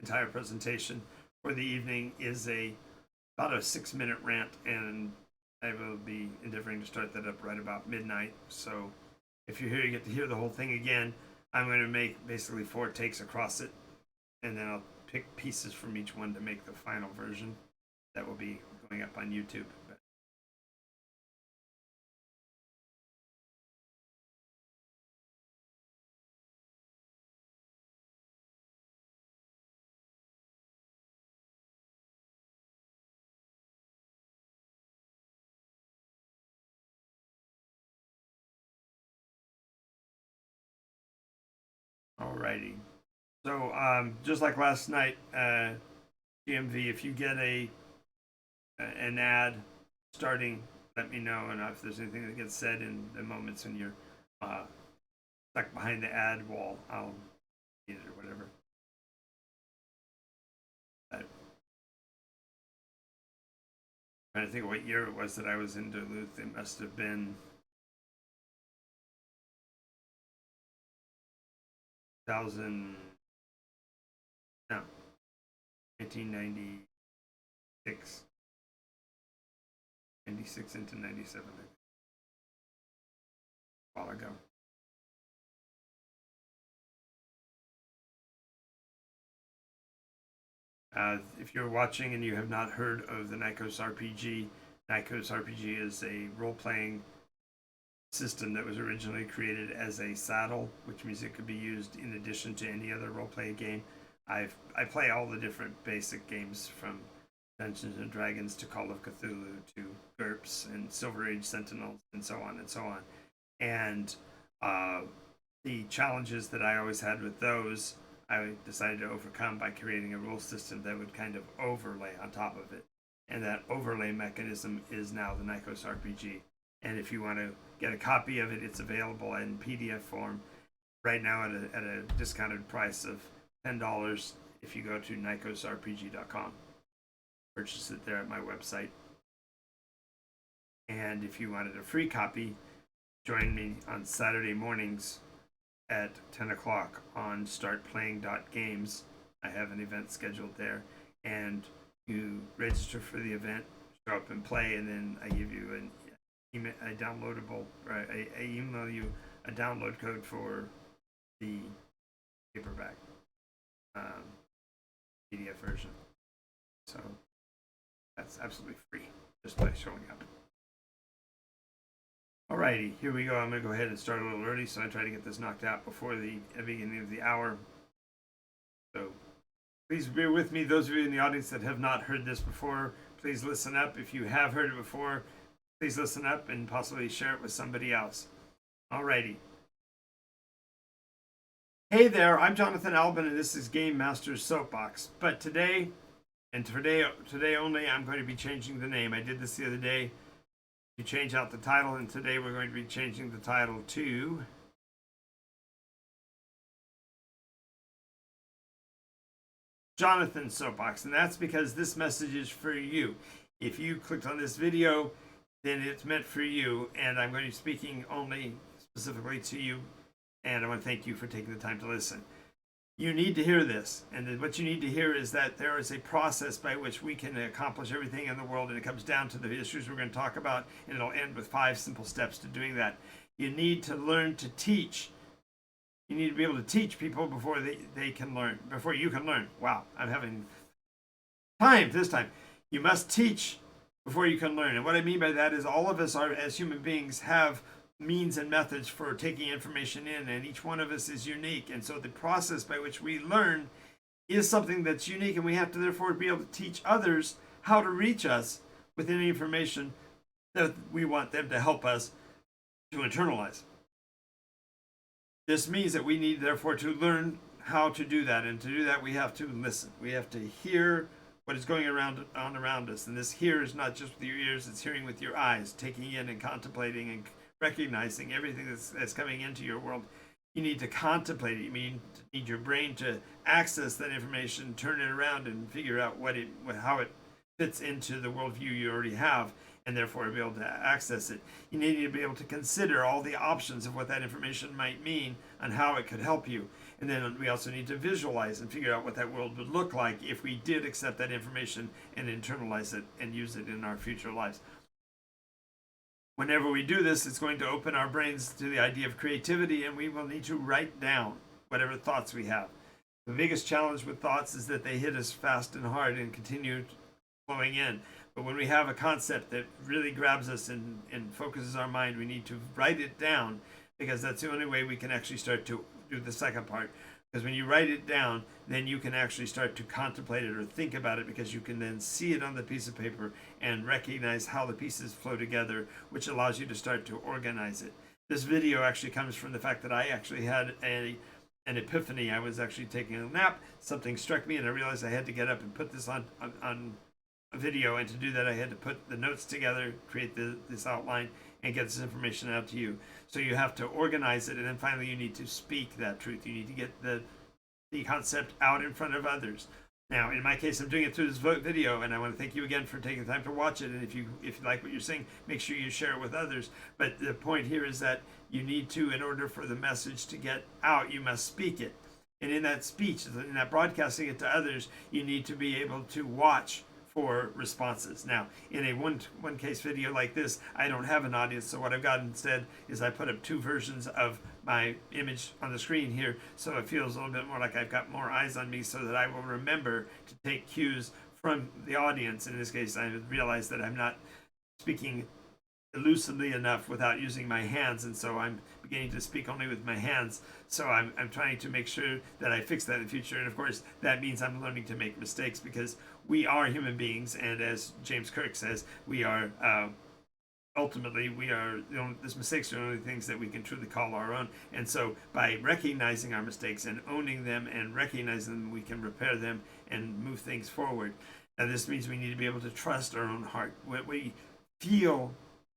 entire presentation for the evening is about a 6-minute rant, and I will be endeavoring to start that up right about midnight. So if you're here, you get to hear the whole thing again. I'm going to make basically 4 takes across it, and then I'll pick pieces from each one to make the final version that will be going up on YouTube. Alrighty. So just like last night, GMV, if you get an ad starting, let me know, and if there's anything that gets said in the moments when you're stuck behind the ad wall, I'll read it or whatever. I'm trying to think of what year it was that I was in Duluth. It must have been 2000, no, 1996. 96 into 97, a while ago. If you're watching and you have not heard of the NycosRPG, NycosRPG is a role-playing system that was originally created as a saddle, which means it could be used in addition to any other role-playing game. I play all the different basic games from Dungeons and Dragons to Call of Cthulhu to GURPS and Silver Age Sentinels and so on and so on. And the challenges that I always had with those, I decided to overcome by creating a rule system that would kind of overlay on top of it. And that overlay mechanism is now the NycosRPG. And if you want to get a copy of it, it's available in PDF form right now at a discounted price of $10 if you go to NycosRPG.com. Purchase it there at my website. And if you wanted a free copy, join me on Saturday mornings at 10 o'clock on startplaying.games. I have an event scheduled there, and you register for the event, show up and play, and then I give you I email you a download code for the paperback PDF version. So that's absolutely free just by showing up. Alrighty, here we go. I'm going to go ahead and start a little early, so I try to get this knocked out before the beginning of the hour. So please bear with me. Those of you in the audience that have not heard this before, please listen up. If you have heard it before, please listen up and possibly share it with somebody else. Alrighty. Hey there, I'm Jonathan Albin, and this is Game Master's Soapbox. But today, and today only, I'm going to be changing the name. I did this the other day. You change out the title, and today we're going to be changing the title to Jonathan's Soapbox, and that's because this message is for you. If you clicked on this video, then it's meant for you, and I'm going to be speaking only specifically to you, and I want to thank you for taking the time to listen. You need to hear this. And what you need to hear is that there is a process by which we can accomplish everything in the world. And it comes down to the issues we're going to talk about. And it'll end with 5 simple steps to doing that. You need to learn to teach. You need to be able to teach people before they can learn, before you can learn. Wow, I'm having time this time. You must teach before you can learn. And what I mean by that is all of us are, as human beings, have means and methods for taking information in, and each one of us is unique. And so the process by which we learn is something that's unique, and we have to therefore be able to teach others how to reach us with any information that we want them to help us to internalize. This means that we need therefore to learn how to do that, and to do that we have to listen. We have to hear what is going around us, and this hear is not just with your ears, it's hearing with your eyes, taking in and contemplating and recognizing everything that's coming into your world. You need to contemplate it. You need your brain to access that information, turn it around, and figure out how it fits into the worldview you already have, and therefore be able to access it. You need to be able to consider all the options of what that information might mean and how it could help you. And then we also need to visualize and figure out what that world would look like if we did accept that information and internalize it and use it in our future lives. Whenever we do this, it's going to open our brains to the idea of creativity, and we will need to write down whatever thoughts we have. The biggest challenge with thoughts is that they hit us fast and hard and continue flowing in. But when we have a concept that really grabs us and focuses our mind, we need to write it down, because that's the only way we can actually start to do the second part. Because when you write it down, then you can actually start to contemplate it or think about it, because you can then see it on the piece of paper and recognize how the pieces flow together, which allows you to start to organize it. This video actually comes from the fact that I actually had an epiphany. I was actually taking a nap, something struck me, and I realized I had to get up and put this on a video, and to do that I had to put the notes together, create this outline, and get this information out to you. So you have to organize it, and then finally you need to speak that truth. You need to get the concept out in front of others. Now, in my case, I'm doing it through this video, and I want to thank you again for taking the time to watch it. And if you like what you're seeing, make sure you share it with others. But the point here is that you need to, in order for the message to get out, you must speak it. And in that speech, in that broadcasting it to others, you need to be able to watch for responses. Now, in a one case video like this, I don't have an audience, so what I've got instead is I put up 2 versions of my image on the screen here, so it feels a little bit more like I've got more eyes on me, so that I will remember to take cues from the audience. In this case, I realized that I'm not speaking elusively enough without using my hands, and so I'm beginning to speak only with my hands. So I'm trying to make sure that I fix that in the future. And of course, that means I'm learning to make mistakes, because we are human beings, and as James Kirk says, we are ultimately these mistakes are the only things that we can truly call our own. And so by recognizing our mistakes and owning them and recognizing them, we can repair them and move things forward. Now, this means we need to be able to trust our own heart. What we feel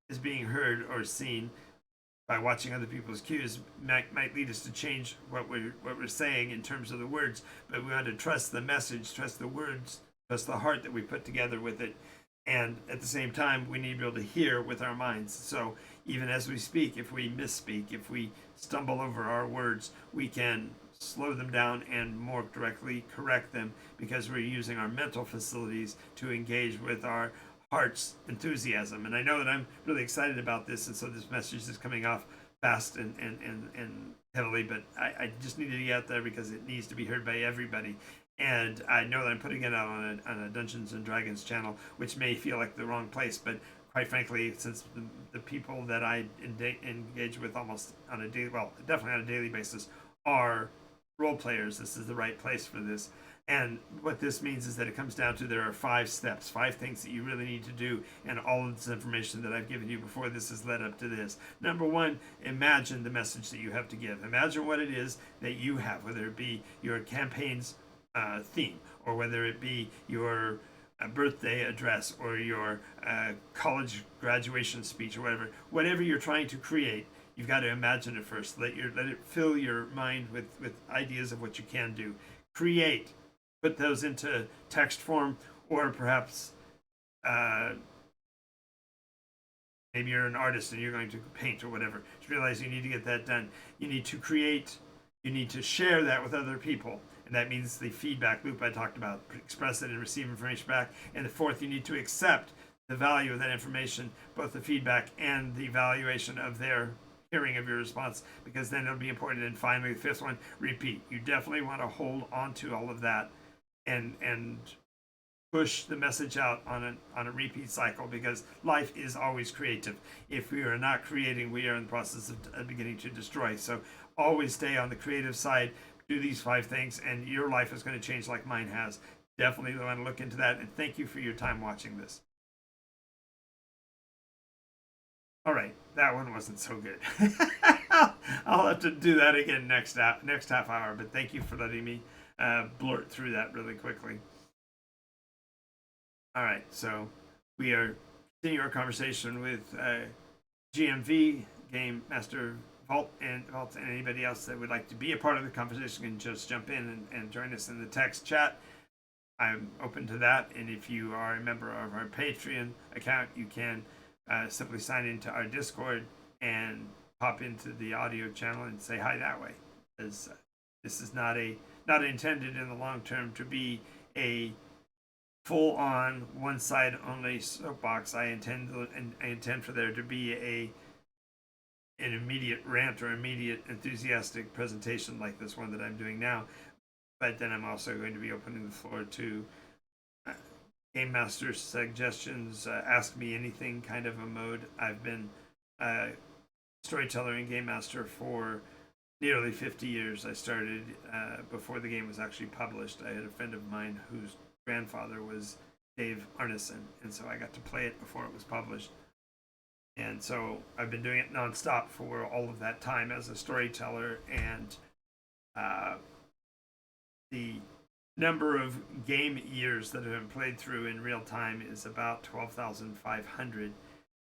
is being heard or seen by watching other people's cues might lead us to change what we're saying in terms of the words, but we want to trust the message, trust the words, trust the heart that we put together with it. And at the same time, we need to be able to hear with our minds. So even as we speak, if we misspeak, if we stumble over our words, we can slow them down and more directly correct them, because we're using our mental facilities to engage with our heart's enthusiasm. And I know that I'm really excited about this, and so this message is coming off fast and heavily, but I just needed to get out there because it needs to be heard by everybody. And I know that I'm putting it out on a Dungeons and Dragons channel, which may feel like the wrong place, but quite frankly, since the people that I engage with almost on a daily, well, definitely on a daily basis, are role players, this is the right place for this. And what this means is that it comes down to, there are 5 steps, 5 things that you really need to do, and all of this information that I've given you before this has led up to this. Number 1, imagine the message that you have to give. Imagine what it is that you have, whether it be your campaign's theme, or whether it be your birthday address, or your college graduation speech, or whatever you're trying to create. You've got to imagine it first. Let it fill your mind with ideas of what you can do. Create. Put those into text form, or perhaps maybe you're an artist and you're going to paint or whatever. Just realize you need to get that done. You need to create You need to share that with other people. And that means the feedback loop I talked about, express it and receive information back. And the fourth, you need to accept the value of that information, both the feedback and the evaluation of their hearing of your response, because then it'll be important. And finally, the fifth one, repeat. You definitely want to hold on to all of that and push the message out on a repeat cycle, because life is always creative. If we are not creating, we are in the process of beginning to destroy. So always stay on the creative side, do these 5 things, and your life is going to change like mine has. Definitely want to look into that, and thank you for your time watching this. All right, that one wasn't so good. I'll have to do that again next half hour, but thank you for letting me blurt through that really quickly. All right, so we are continuing our conversation with GMV, Game Master Vault, and anybody else that would like to be a part of the conversation can just jump in and join us in the text chat. I'm open to that, and if you are a member of our Patreon account, you can simply sign into our Discord and pop into the audio channel and say hi that way. As this is not intended in the long term to be a full-on one-side only soapbox. I intend for there to be an immediate rant or immediate enthusiastic presentation like this one that I'm doing now. But then I'm also going to be opening the floor to Game Master suggestions, ask me anything kind of a mode. I've been storyteller and Game Master for nearly 50 years. I started before the game was actually published. I had a friend of mine whose grandfather was Dave Arneson, and so I got to play it before it was published. And so I've been doing it nonstop for all of that time as a storyteller, and the number of game years that have been played through in real time is about 12,500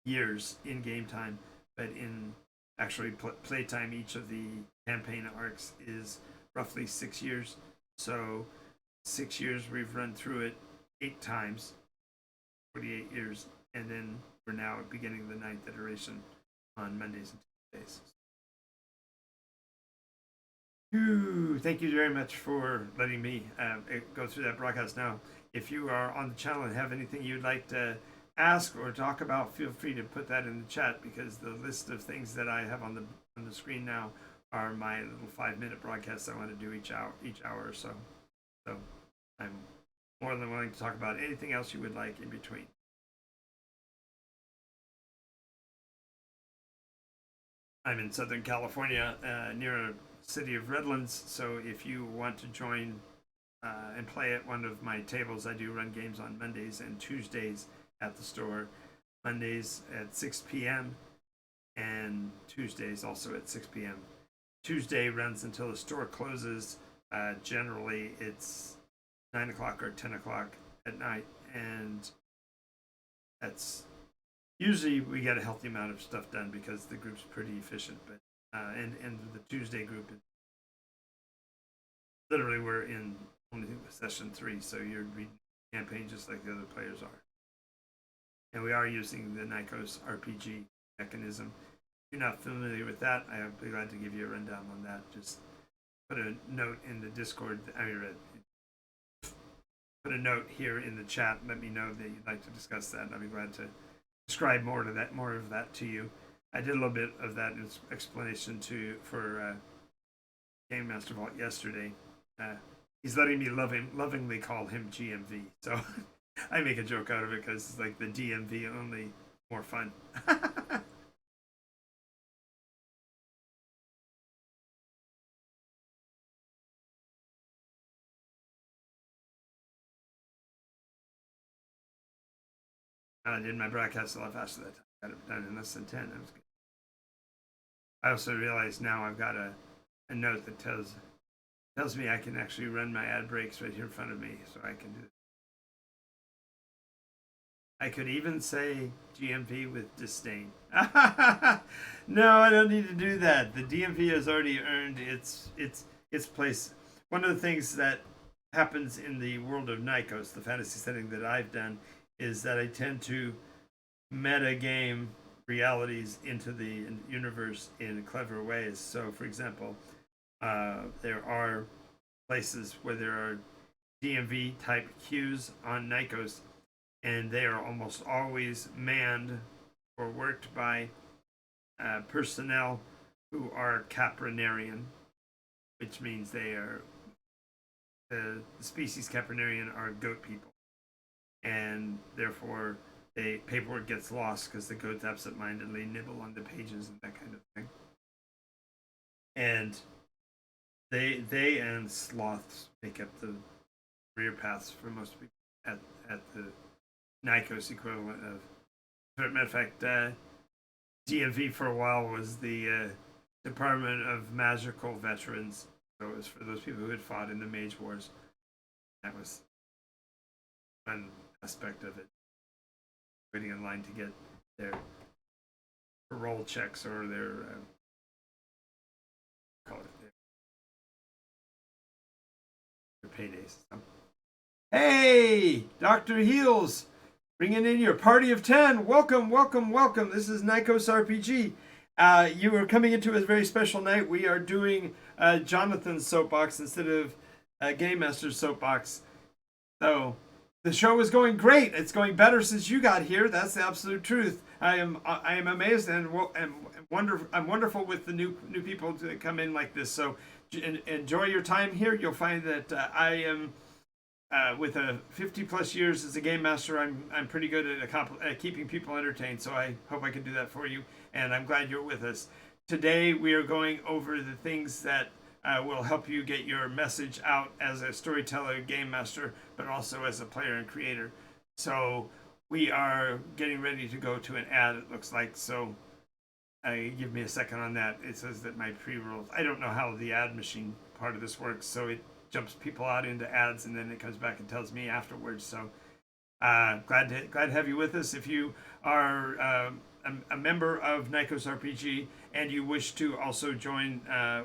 years in game time, but in actually playtime, each of the campaign arcs is roughly 6 years. So 6 years we've run through it 8 times, 48 years, and then we're now beginning the 9th iteration on Mondays and Tuesdays. Thank you very much for letting me go through that broadcast. Now, if you are on the channel and have anything you'd like to ask or talk about, feel free to put that in the chat, because the list of things that I have on the screen now are my little 5-minute broadcasts I want to do each hour or so. So I'm more than willing to talk about anything else you would like in between. I'm in Southern California, near a city of Redlands, so if you want to join and play at one of my tables, I do run games on Mondays and Tuesdays at the store. Mondays at 6 p.m. and Tuesdays also at 6 p.m. Tuesday runs until the store closes. Generally, it's 9 o'clock or 10 o'clock at night, and that's usually we get a healthy amount of stuff done because the group's pretty efficient. But and the Tuesday group, literally we're in only session 3, so you're reading the campaign just like the other players are. And we are using the NycosRPG mechanism. If you're not familiar with that, I'll be glad to give you a rundown on that. Just put a note in the Discord. Put a note here in the chat. Let me know that you'd like to discuss that, and I'll be glad to describe more of that to you. I did a little bit of that explanation for Game Master Vault yesterday. He's letting me lovingly call him GMV. So I make a joke out of it because it's like the DMV, only more fun. I did my broadcast a lot faster that time. Got it done in less than 10. That was good. I also realize now I've got a note that tells me I can actually run my ad breaks right here in front of me, so I can do it. I could even say GMV with disdain. No, I don't need to do that. The DMV has already earned its place. One of the things that happens in the world of Nykos, the fantasy setting that I've done, is that I tend to meta game realities into the universe in clever ways. So, for example, There are places where there are DMV type queues on Nycos, and they are almost always manned or worked by personnel who are Caprinarian, which means they are the species Caprinarian are goat people, and therefore paperwork gets lost because the goats absentmindedly nibble on the pages and that kind of thing. And they and sloths make up the career paths for most people at the Nycos equivalent of. As a matter of fact, DMV for a while was the Department of Magical Veterans. So it was for those people who had fought in the Mage Wars. That was one aspect of it. Waiting in line to get their parole checks or their call it their paydays. So. Hey, Dr. Heels, bringing in your party of 10. Welcome, welcome, welcome. This is NycosRPG. You are coming into a very special night. We are doing Jonathan's soapbox instead of Game Master's soapbox. So the show is going great. It's going better since you got here. That's the absolute truth. I am amazed and I'm wonderful with the new people that come in like this. So enjoy your time here. You'll find that I am. With 50 plus years as a game master, I'm pretty good at keeping people entertained. So I hope I can do that for you, and I'm glad you're with us. Today we are going over the things that will help you get your message out as a storyteller, game master, but also as a player and creator. So we are getting ready to go to an ad, it looks like. So give me a second on that. It says that my pre-rolls. I don't know how the ad machine part of this works, so it jumps people out into ads and then it comes back and tells me afterwards. So glad to have you with us. If you are a member of NycosRPG and you wish to also join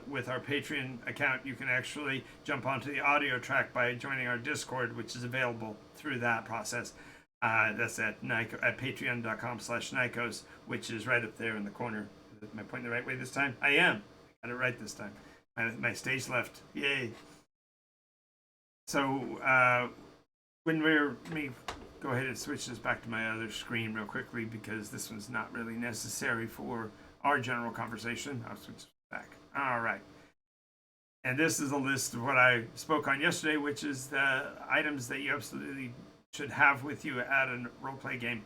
with our Patreon account, you can actually jump onto the audio track by joining our Discord, which is available through that process. That's at patreon.com/Nykos, which is right up there in the corner. Am I pointing the right way this time? I am. Got it right this time. My stage left. Yay. So let me go ahead and switch this back to my other screen real quickly because this one's not really necessary for our general conversation. I'll switch back. All right. And this is a list of what I spoke on yesterday, which is the items that you absolutely should have with you at a role-play game.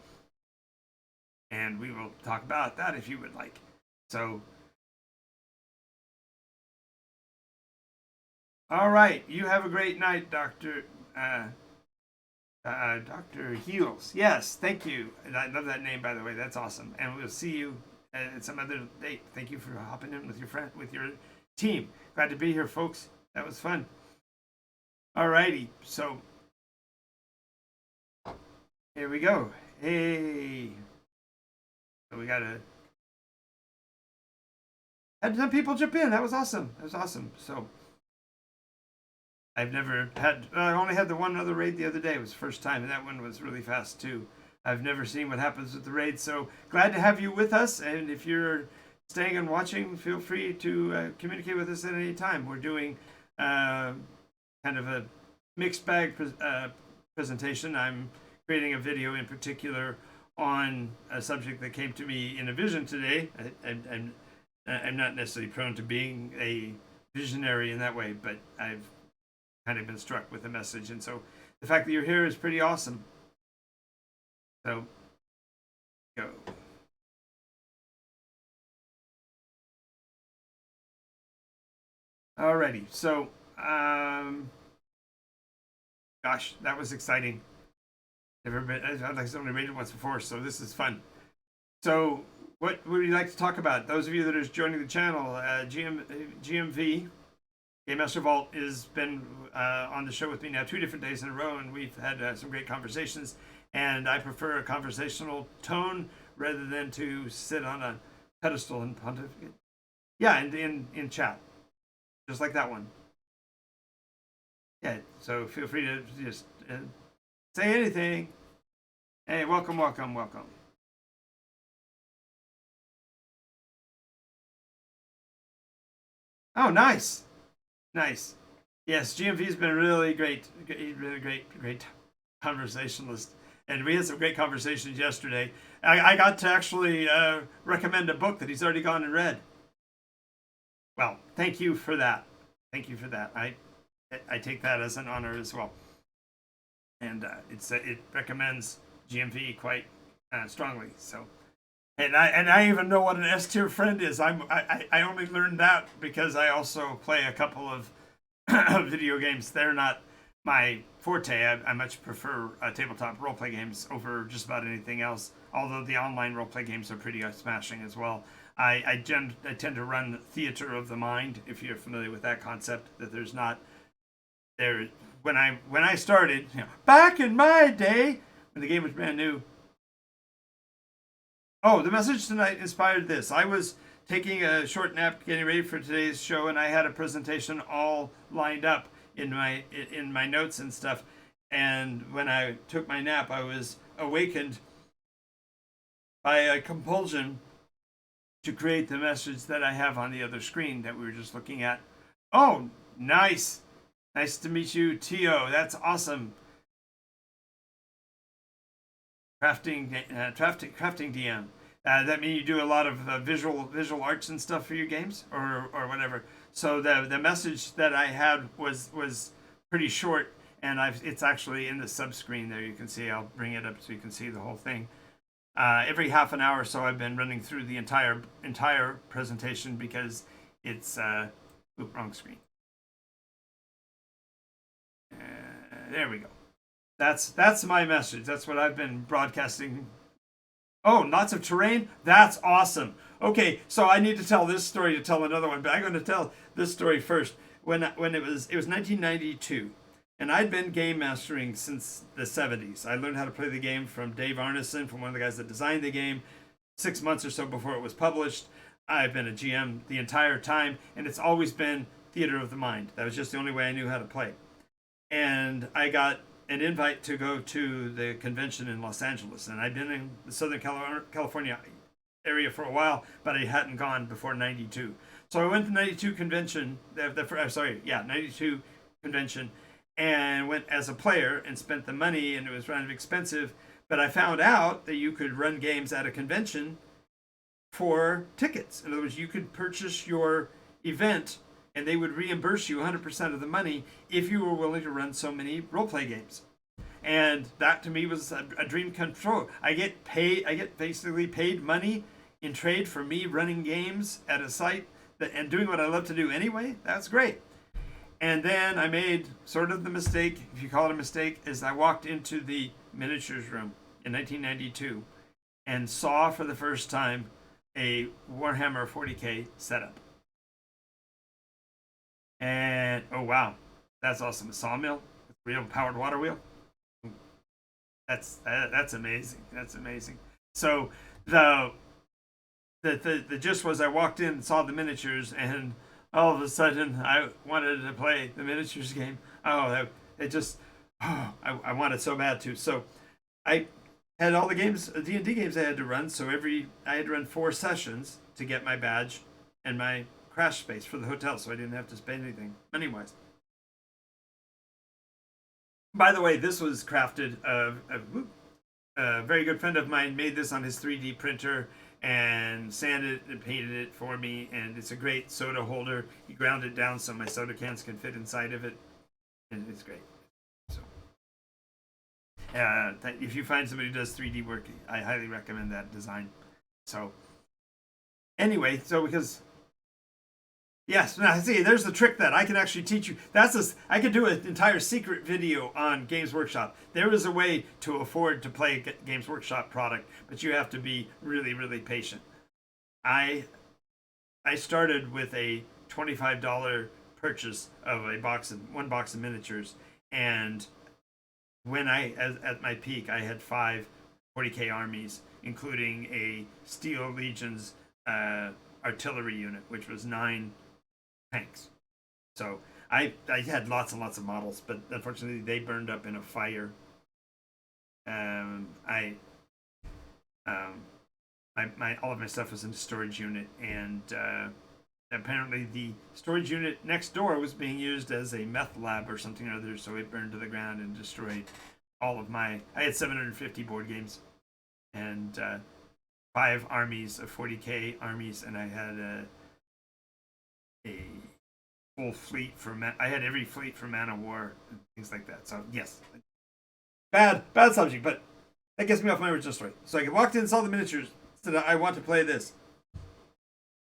And we will talk about that if you would like. So all right, you have a great night, Dr. Heels. Yes, thank you. And I love that name, by the way. That's awesome. And we'll see you at some other date. Thank you for hopping in with your team. Glad to be here, folks. That was fun. All righty, so here we go. Hey, so we had some people jump in. That was awesome. So. I've never had, I only had the one other raid the other day. It was the first time, and that one was really fast too. I've never seen what happens with the raid, so glad to have you with us. And if you're staying and watching, feel free to communicate with us at any time. We're doing kind of a mixed bag presentation. I'm creating a video in particular on a subject that came to me in a vision today. I'm not necessarily prone to being a visionary in that way, but I've kind of been struck with the message, and so the fact that you're here is pretty awesome. So go. Alrighty, so gosh, that was exciting. Never been, I've only rated once before, so this is fun. So what would you like to talk about? Those of you that are joining the channel, GMV Game Master Vault has been on the show with me now 2 different days in a row, and we've had some great conversations. And I prefer a conversational tone rather than to sit on a pedestal and pontificate. Yeah, and in chat, just like that one. Yeah, so feel free to just say anything. Hey, welcome. Oh, nice. Nice. Yes, GMV's been really great. Really great conversationalist. And we had some great conversations yesterday. I got to actually recommend a book that he's already gone and read. Well, thank you for that. Thank you for that. I take that as an honor as well. And it recommends GMV quite strongly. So, and I even know what an S tier friend is. I only learned that because I also play a couple of video games. They're not my forte. I much prefer tabletop roleplay games over just about anything else. Although the online roleplay games are pretty smashing as well. I tend to run theater of the mind. If you're familiar with that concept, that there's not there when I started, back in my day when the game was brand new. Oh, the message tonight inspired this. I was taking a short nap getting ready for today's show, and I had a presentation all lined up in my notes and stuff. And when I took my nap, I was awakened by a compulsion to create the message that I have on the other screen that we were just looking at. Oh, nice. Nice to meet you, Tio. That's awesome. Crafting DM. That means you do a lot of visual arts and stuff for your games, or whatever. So the message that I had was pretty short, and it's actually in the subscreen there. You can see. I'll bring it up so you can see the whole thing. Every half an hour or so, I've been running through the entire presentation because it's wrong screen. There we go. That's my message. That's what I've been broadcasting. Oh, lots of terrain? That's awesome. Okay, so I need to tell this story to tell another one, but I'm going to tell this story first. When it was 1992, and I'd been game mastering since the 70s. I learned how to play the game from Dave Arneson, from one of the guys that designed the game, 6 months or so before it was published. I've been a GM the entire time, and it's always been theater of the mind. That was just the only way I knew how to play. And I got an invite to go to the convention in Los Angeles, and I'd been in the Southern California area for a while, but I hadn't gone before '92. So I went to '92 convention. 92 convention, and went as a player and spent the money, and it was kind of expensive. But I found out that you could run games at a convention for tickets. In other words, you could purchase your event and they would reimburse you 100% of the money if you were willing to run so many roleplay games. And that to me was a dream come true. I get basically paid money in trade for me running games at a site and doing what I love to do anyway. That's great. And then I made sort of the mistake, if you call it a mistake, is I walked into the miniatures room in 1992 and saw for the first time a Warhammer 40K setup. And oh wow, that's awesome! A sawmill with real powered water wheel. That's amazing. That's amazing. So the gist was I walked in and saw the miniatures, and all of a sudden I wanted to play the miniatures game. I wanted so bad to. So I had all the games, D&D games I had to run. So I had to run 4 sessions to get my badge and my crash space for the hotel, so I didn't have to spend anything money-wise. By the way, this was crafted. A very good friend of mine made this on his 3D printer and sanded and painted it for me, and it's a great soda holder. He ground it down so my soda cans can fit inside of it, and it's great. So, if you find somebody who does 3D work, I highly recommend that design. So, anyway, because yes, now see, there's the trick that I can actually teach you. I could do an entire secret video on Games Workshop. There is a way to afford to play Games Workshop product, but you have to be really, really patient. I started with a $25 purchase of one box of miniatures, and when at my peak, I had 5 40K armies, including a Steel Legion's artillery unit, which was 9 tanks. So I had lots and lots of models, but unfortunately they burned up in a fire. All of my stuff was in a storage unit, and apparently the storage unit next door was being used as a meth lab or something or other, so it burned to the ground and destroyed all of my. I had 750 board games and 5 armies of 40k armies, and I had a full fleet for I had every fleet for Man of War and things like that. So yes, bad subject, but that gets me off my original story. So I walked in, saw the miniatures, said I want to play this.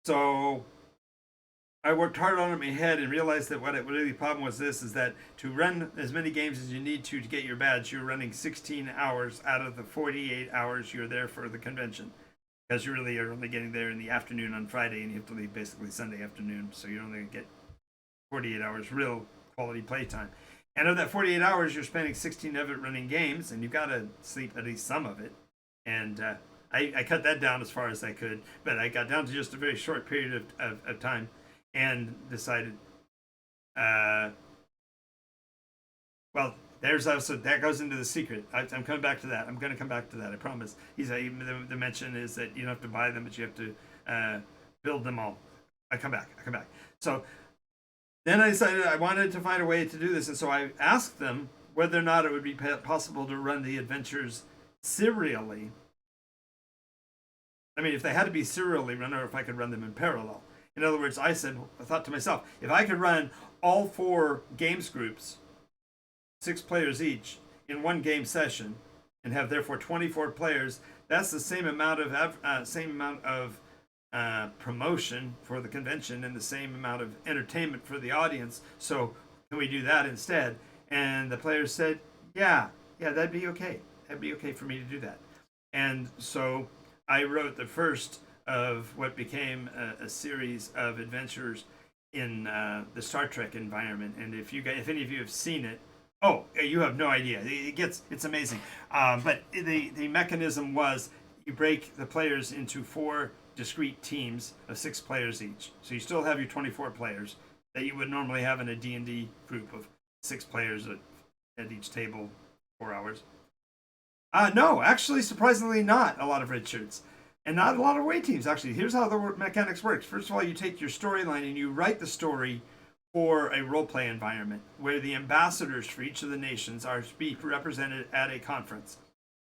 So I worked hard on it in my head and realized that what really the problem was this, is that to run as many games as you need to get your badge, you're running 16 hours out of the 48 hours you're there for the convention. Because you really are only getting there in the afternoon on Friday, and you have to leave basically Sunday afternoon, so you're only going to get 48 hours real quality playtime. And of that 48 hours, you're spending 16 of it running games, and you've got to sleep at least some of it. And I cut that down as far as I could, but I got down to just a very short period of time and decided, well, there's also, that goes into the secret. I'm coming back to that. I'm going to come back to that, I promise. The mention is that you don't have to buy them, but you have to build them all. I come back. So then I decided I wanted to find a way to do this, and so I asked them whether or not it would be possible to run the adventures serially. I mean, if they had to be serially run, or if I could run them in parallel. In other words, I thought to myself, if I could run all 4 games groups, 6 players each, in one game session, and have therefore 24 players, that's the same amount of promotion for the convention and the same amount of entertainment for the audience. So can we do that instead? And the players said, yeah, that'd be okay. That'd be okay for me to do that. And so I wrote the first of what became a series of adventures in the Star Trek environment. And if any of you have seen it, oh, you have no idea. It's amazing. But the mechanism was you break the players into 4 discrete teams of 6 players each. So you still have your 24 players that you would normally have in a D&D group of 6 players at each table, 4 hours. No, actually, surprisingly not a lot of red shirts. And not a lot of away teams, actually. Here's how the mechanics works. First of all, you take your storyline and you write the story for a role-play environment where the ambassadors for each of the nations are to be represented at a conference.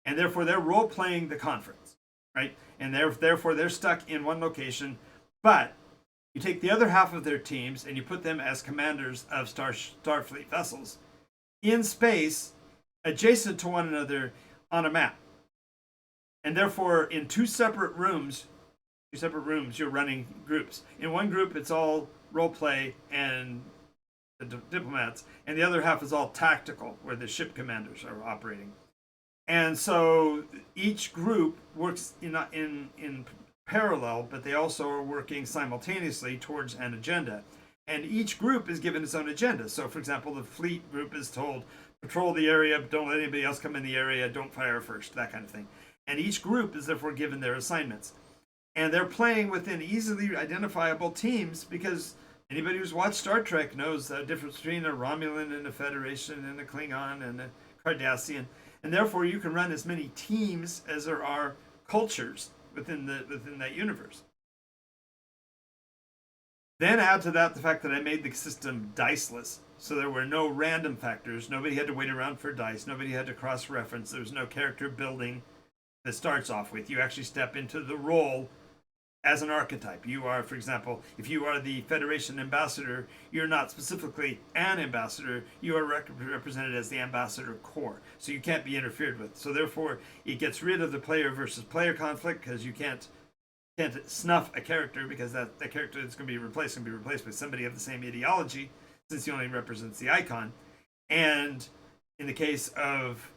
And therefore, they're role-playing the conference, right? And therefore, they're stuck in one location. But you take the other half of their teams and you put them as commanders of Starfleet vessels in space, adjacent to one another on a map. And therefore, in two separate rooms, you're running groups. In one group, it's all role play and the diplomats, and the other half is all tactical, where the ship commanders are operating. And so each group works in parallel, but they also are working simultaneously towards an agenda. And each group is given its own agenda. So, for example, the fleet group is told, patrol the area, don't let anybody else come in the area, don't fire first, that kind of thing. And each group is therefore given their assignments. And they're playing within easily identifiable teams, because anybody who's watched Star Trek knows the difference between a Romulan and a Federation and a Klingon and a Cardassian. And therefore you can run as many teams as there are cultures within that universe. Then add to that the fact that I made the system diceless. So there were no random factors. Nobody had to wait around for dice. Nobody had to cross-reference. There was no character building that starts off with. You actually step into the role as an archetype. You are, for example, if you are the Federation ambassador, you're not specifically an ambassador. You are represented as the ambassador corps. So you can't be interfered with. So therefore, it gets rid of the player versus player conflict, because you can't snuff a character, because that character that's going to be replaced with somebody of the same ideology, since he only represents the icon. And in the case of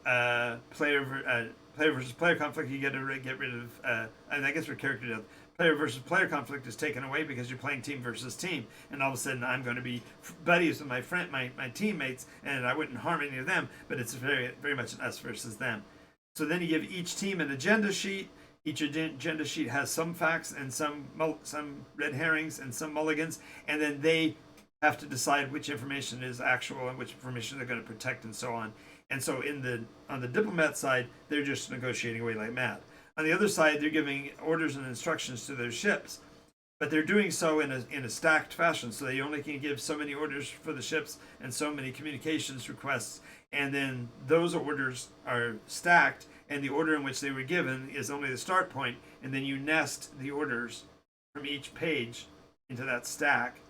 player versus player conflict, you get rid of, and I guess for character death, player versus player conflict is taken away because you're playing team versus team, and all of a sudden I'm going to be buddies with my teammates, and I wouldn't harm any of them, but it's very, very much an us versus them. So then you give each team an agenda sheet. Each agenda sheet has some facts and some red herrings and some mulligans, and then they have to decide which information is actual and which information they're going to protect, and so on. And so on the diplomat side, they're just negotiating away like mad. On the other side, they're giving orders and instructions to their ships. but they're doing so in a stacked fashion. So they only can give so many orders for the ships and so many communications requests. And then those orders are stacked, and the order in which they were given is only the start point. And then you nest the orders from each page into that stack.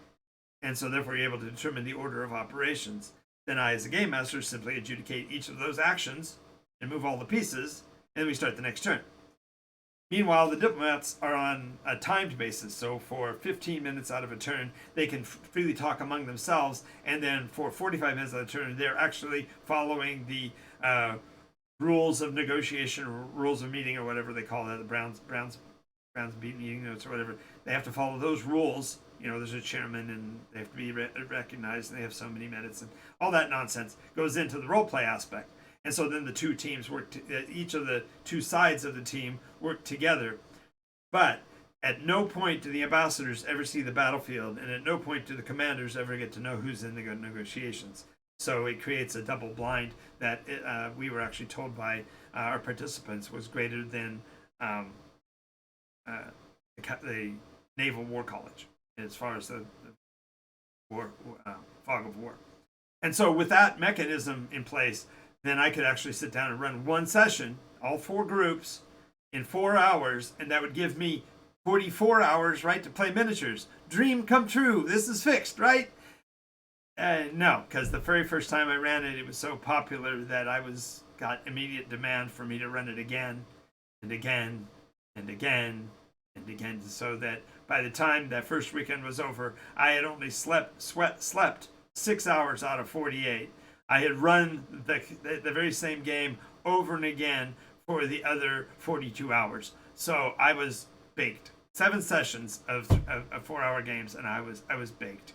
And so therefore you're able to determine the order of operations. Then I, as a game master, simply adjudicate each of those actions and move all the pieces, and then we start the next turn. Meanwhile, the diplomats are on a timed basis, so for 15 minutes out of a turn, they can freely talk among themselves, and then for 45 minutes out of a turn, they're actually following the rules of negotiation, rules of meeting, or whatever they call that, the Brown's meeting notes or whatever. They have to follow those rules. There's a chairman, and they have to be recognized, and they have so many minutes, and all that nonsense goes into the role play aspect. And so then the two teams each of the two sides of the team work together. But at no point do the ambassadors ever see the battlefield, and at no point do the commanders ever get to know who's in the negotiations. So it creates a double blind that we were actually told by our participants was greater than the Naval War College as far as the fog of war. And so with that mechanism in place, then I could actually sit down and run one session, all 4 groups, in 4 hours, and that would give me 44 hours, right, to play miniatures. Dream come true. This is fixed, right? No, because the very first time I ran it, it was so popular that got immediate demand for me to run it again and again and again and again, so that by the time that first weekend was over, I had only slept 6 hours out of 48. I had run the very same game over and again for the other 42 hours. So I was baked. 7 sessions of 4-hour games, and I was baked.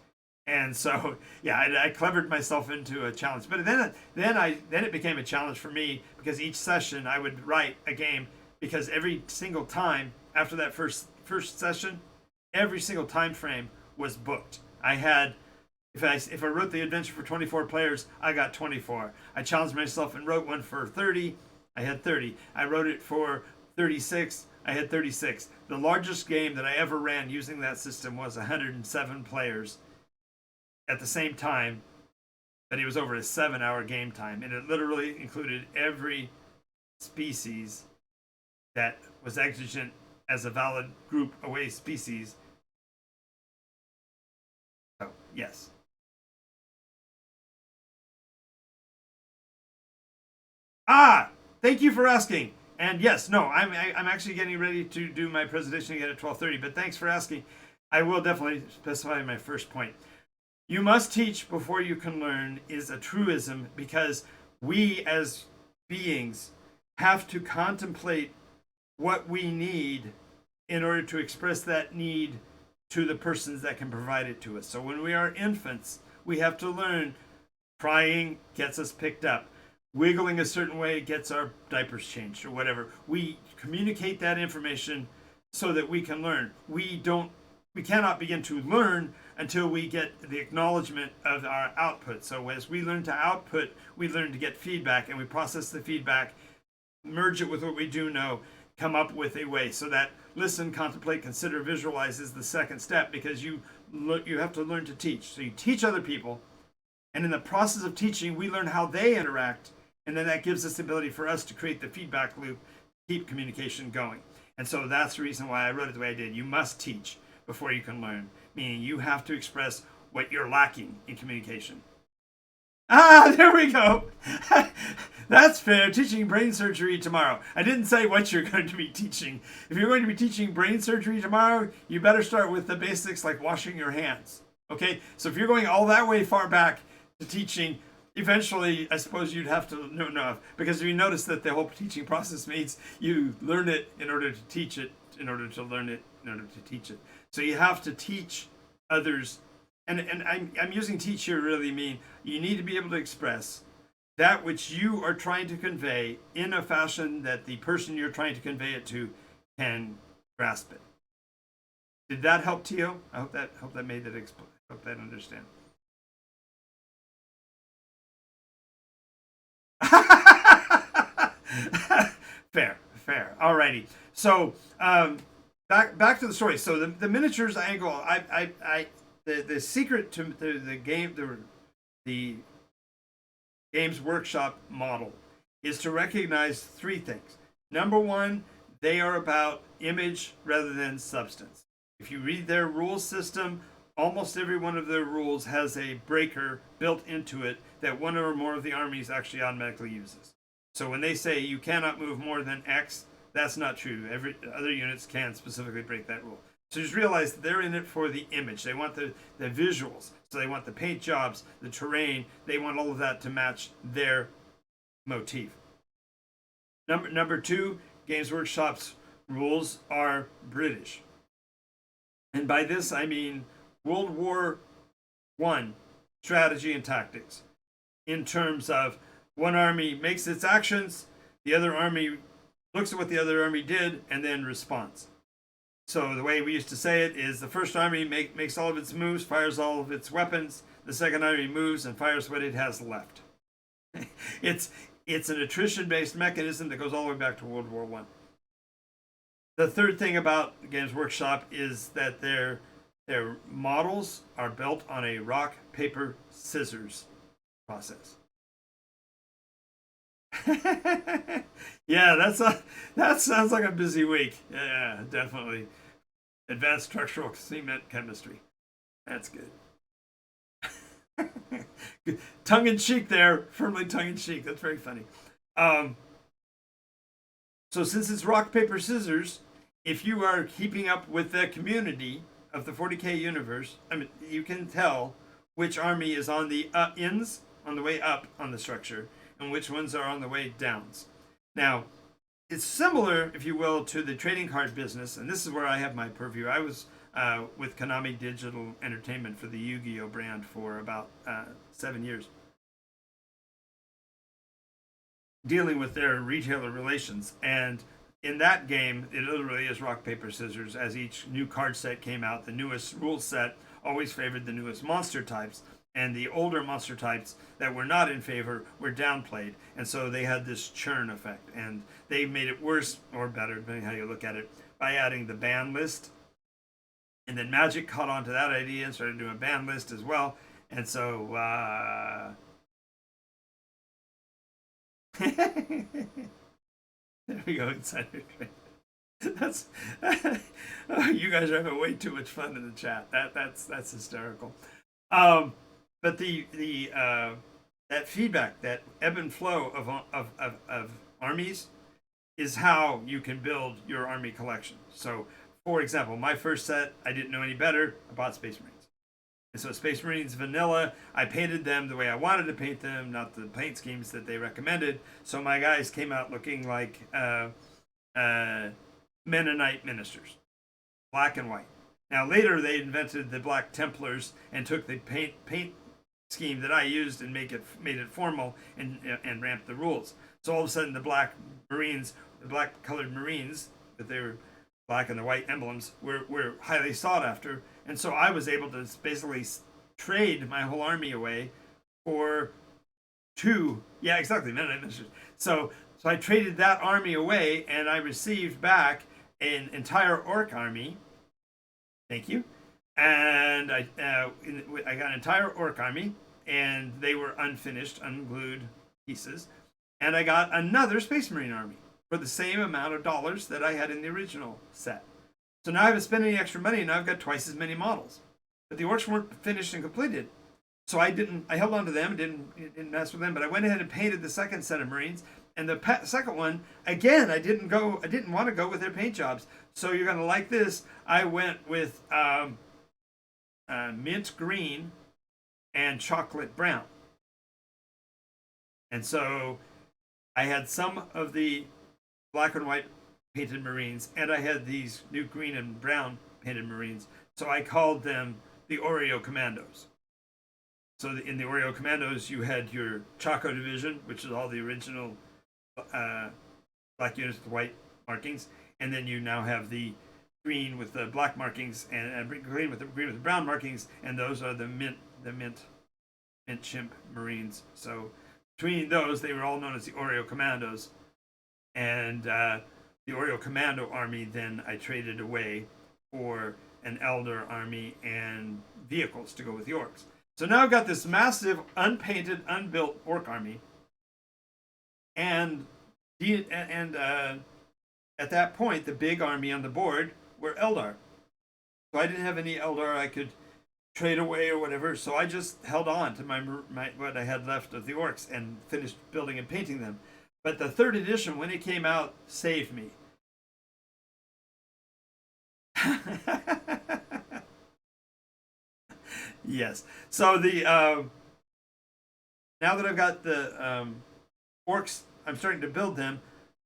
And so, yeah, I clevered myself into a challenge. But then it became a challenge for me, because each session I would write a game, because every single time after that first session, every single time frame was booked. I had, if I wrote the adventure for 24 players, I got 24. I challenged myself and wrote one for 30. I had 30. I wrote it for 36. I had 36. The largest game that I ever ran using that system was 107 players at the same time, but it was over a 7-hour game time, and it literally included every species that was exigent as a valid group away species. So, yes. Thank you for asking. And yes, no, I'm actually getting ready to do my presentation again at 12:30, but thanks for asking. I will definitely specify my first point. You must teach before you can learn is a truism, because we as beings have to contemplate what we need in order to express that need to the persons that can provide it to us. So when we are infants, we have to learn crying gets us picked up. Wiggling a certain way gets our diapers changed or whatever. We communicate that information so that we can learn. We cannot begin to learn until we get the acknowledgement of our output. So as we learn to output, we learn to get feedback, and we process the feedback, merge it with what we do know, come up with a way. So that listen, contemplate, consider, visualize is the second step, because you have to learn to teach. So you teach other people, and in the process of teaching, we learn how they interact, and then that gives us the ability for us to create the feedback loop, keep communication going. And so that's the reason why I wrote it the way I did. You must teach before you can learn, meaning you have to express what you're lacking in communication. There we go. That's fair. Teaching brain surgery tomorrow. I didn't say what you're going to be teaching. If you're going to be teaching brain surgery tomorrow, you better start with the basics, like washing your hands. Okay? So if you're going all that way far back to teaching, eventually, I suppose you'd have to know enough, because if you notice that the whole teaching process means you learn it in order to teach it, in order to learn it, in order to teach it. So you have to teach others, and I'm using teach here really mean you need to be able to express that which you are trying to convey in a fashion that the person you're trying to convey it to can grasp it. Did that help, Tio? I hope that made that hope that understand. Fair. Alrighty. So back to the story. So the miniatures angle, the secret to the Games Workshop model is to recognize three things. Number one, they are about image rather than substance. If you read their rule system, almost every one of their rules has a breaker built into it that one or more of the armies actually automatically uses. So when they say you cannot move more than X, that's not true. Every other units can specifically break that rule. So just realize they're in it for the image. They want the visuals. So they want the paint jobs, the terrain. They want all of that to match their motif. Number two, Games Workshop's rules are British. And by this I mean World War I strategy and tactics. In terms of one army makes its actions, the other army looks at what the other army did, and then responds. So the way we used to say it is the first army makes all of its moves, fires all of its weapons. The second army moves and fires what it has left. it's an attrition-based mechanism that goes all the way back to World War I. The third thing about Games Workshop is that their models are built on a rock, paper, scissors process. Yeah, that sounds like a busy week. Yeah, definitely. Advanced structural cement chemistry. That's good. Tongue in cheek there, firmly tongue in cheek. That's very funny. So since it's rock, paper, scissors, if you are keeping up with the community of the 40K universe, I mean, you can tell which army is on the ins, on the way up on the structure, and which ones are on the way downs. Now, it's similar, if you will, to the trading card business, and this is where I have my purview. I was with Konami Digital Entertainment for the Yu-Gi-Oh brand for about 7 years, dealing with their retailer relations. And in that game, it literally is rock, paper, scissors. As each new card set came out, the newest rule set always favored the newest monster types, and the older monster types that were not in favor were downplayed. And so they had this churn effect, and they made it worse or better, depending how you look at it, by adding the ban list. And then Magic caught on to that idea and started doing a ban list as well. And so there we go, Insider Trade. That's you guys are having way too much fun in the chat. That's hysterical. But the that feedback, that ebb and flow of armies, is how you can build your army collection. So, for example, my first set, I didn't know any better. I bought Space Marines. And so Space Marines vanilla, I painted them the way I wanted to paint them, not the paint schemes that they recommended. So my guys came out looking like Mennonite ministers, black and white. Now later they invented the Black Templars and took the paint scheme that I used and made it formal and ramped the rules. So all of a sudden the black Marines, the black colored Marines with their black and the white emblems were highly sought after. And so I was able to basically trade my whole army away for two. Yeah, exactly. So I traded that army away, and I received back an entire orc army. Thank you. And I got an entire orc army, and they were unfinished, unglued pieces. And I got another Space Marine army for the same amount of dollars that I had in the original set. So now I haven't spent any extra money, and now I've got twice as many models. But the orcs weren't finished and completed. So I held on to them and didn't mess with them, but I went ahead and painted the second set of Marines. And the second one, again, I didn't want to go with their paint jobs. So you're going to like this. I went with mint green and chocolate brown. And so I had some of the black and white painted Marines, and I had these new green and brown painted Marines. So I called them the Oreo Commandos. So in the Oreo Commandos, you had your Chaco Division, which is all the original black units with white markings, and then you now have the green with the black markings and green with the brown markings, and those are the mint chimp Marines. So between those, they were all known as the Oreo Commandos. And the Oreo Commando army, then I traded away for an Elder army and vehicles to go with the orcs. So now I've got this massive, unpainted, unbuilt orc army, and at that point, the big army on the board were Eldar. So I didn't have any Eldar I could trade away or whatever. So I just held on to my what I had left of the orcs and finished building and painting them. But the third edition, when it came out, saved me. Yes. So the now that I've got the orcs, I'm starting to build them.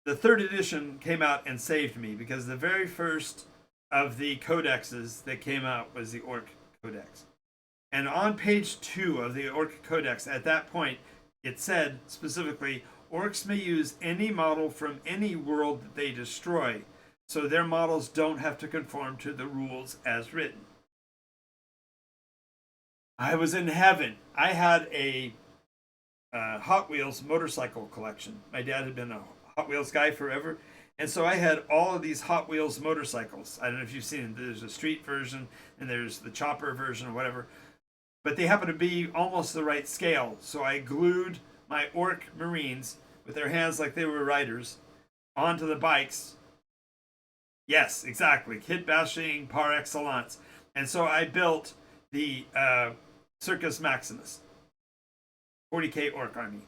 The third edition came out and saved me, because the very first of the codexes that came out was the Orc Codex. And on page 2 of the Orc Codex, at that point, it said specifically, orcs may use any model from any world that they destroy, so their models don't have to conform to the rules as written. I was in heaven. I had a Hot Wheels motorcycle collection. My dad had been a Hot Wheels guy forever, and so I had all of these Hot Wheels motorcycles. I don't know if you've seen them. There's a street version and there's the chopper version or whatever, but they happen to be almost the right scale. So I glued my orc marines with their hands like they were riders onto the bikes. Yes, exactly, kit bashing par excellence. And so I built the Circus Maximus 40k orc army.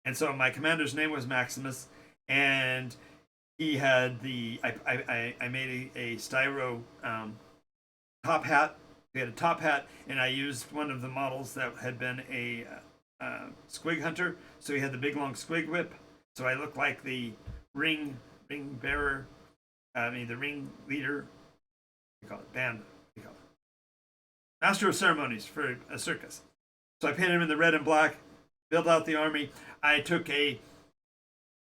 And so my commander's name was Maximus, and he had the I made a styro top hat. He had a top hat, and I used one of the models that had been a squig hunter. So he had the big long squig whip. So I looked like the ring bearer. The ring leader. We call it band. We call it master of ceremonies for a circus. So I painted him in the red and black. Built out the army. I took a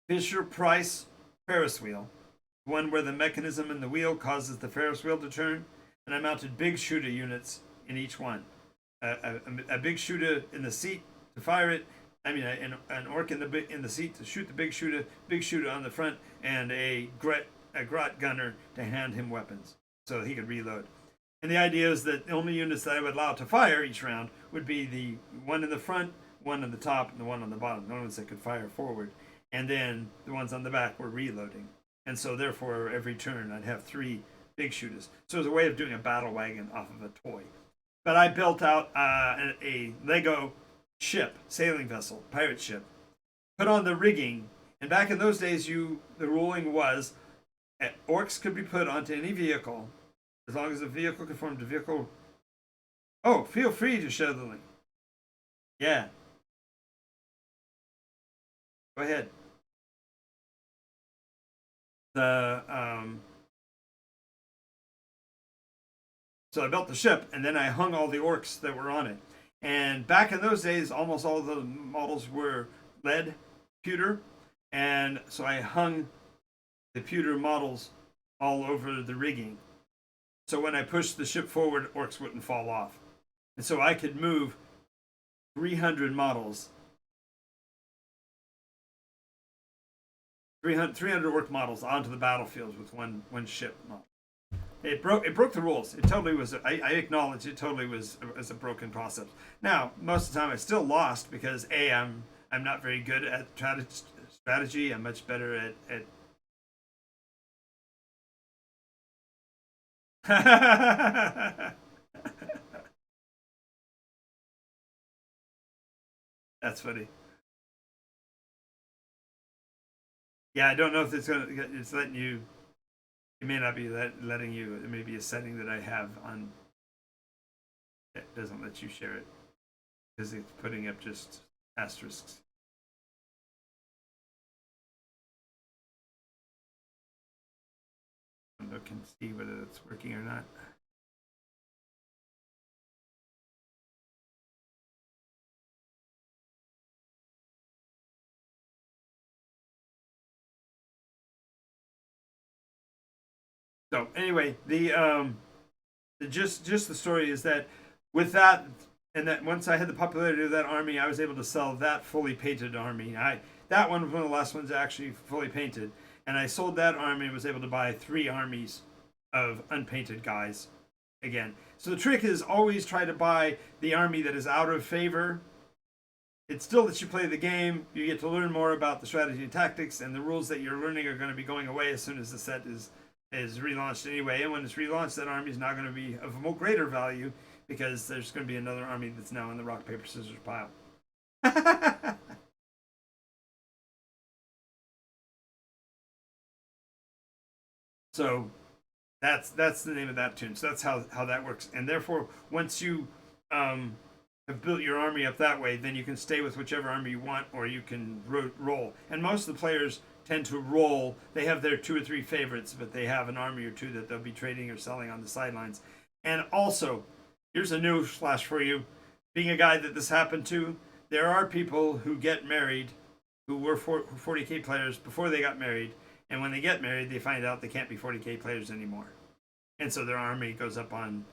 Fisher-Price Ferris wheel, one where the mechanism in the wheel causes the Ferris wheel to turn, and I mounted big shooter units in each one. A big shooter in the seat to fire it. I mean, an orc in the seat to shoot the big shooter on the front, and a grot gunner to hand him weapons so he could reload. And the idea is that the only units that I would allow to fire each round would be the one in the front, one on the top, and the one on the bottom. The ones that could fire forward. And then the ones on the back were reloading. And so therefore every turn I'd have 3 big shooters. So it was a way of doing a battle wagon off of a toy. But I built out a Lego ship, sailing vessel, pirate ship, put on the rigging. And back in those days, the ruling was orcs could be put onto any vehicle as long as the vehicle conformed to vehicle. Oh, feel free to share the link. Yeah. Go ahead. So I built the ship, and then I hung all the orcs that were on it. And back in those days, almost all of the models were lead pewter, and so I hung the pewter models all over the rigging. So when I pushed the ship forward, orcs wouldn't fall off. And so I could move 300 models, 300 orc models onto the battlefield with one ship model. It broke the rules. It totally was. I acknowledge it totally was a broken process. Now, most of the time I still lost because I'm not very good at strategy. I'm much better at That's funny. Yeah, I don't know if it's letting you. It may not be letting you. It may be a setting that I have on. It doesn't let you share it because it's putting up just asterisks. Look and see whether it's working or not. So anyway, just the story is that with that, and that once I had the popularity of that army, I was able to sell that fully painted army. That one was one of the last ones actually fully painted. And I sold that army and was able to buy 3 armies of unpainted guys again. So the trick is always try to buy the army that is out of favor. It still lets you play the game. You get to learn more about the strategy and tactics, and the rules that you're learning are going to be going away as soon as the set is relaunched anyway. And when it's relaunched, that army is now going to be of more greater value because there's going to be another army that's now in the rock, paper, scissors pile. So that's the name of that tune. So that's how that works. And therefore, once you have built your army up that way, then you can stay with whichever army you want, or you can roll. And most of the players tend to roll. They have their 2 or 3 favorites, but they have an army or 2 that they'll be trading or selling on the sidelines. And also, here's a news flash for you. Being a guy that this happened to, there are people who get married who were 40K players before they got married, and when they get married, they find out they can't be 40K players anymore. And so their army goes up on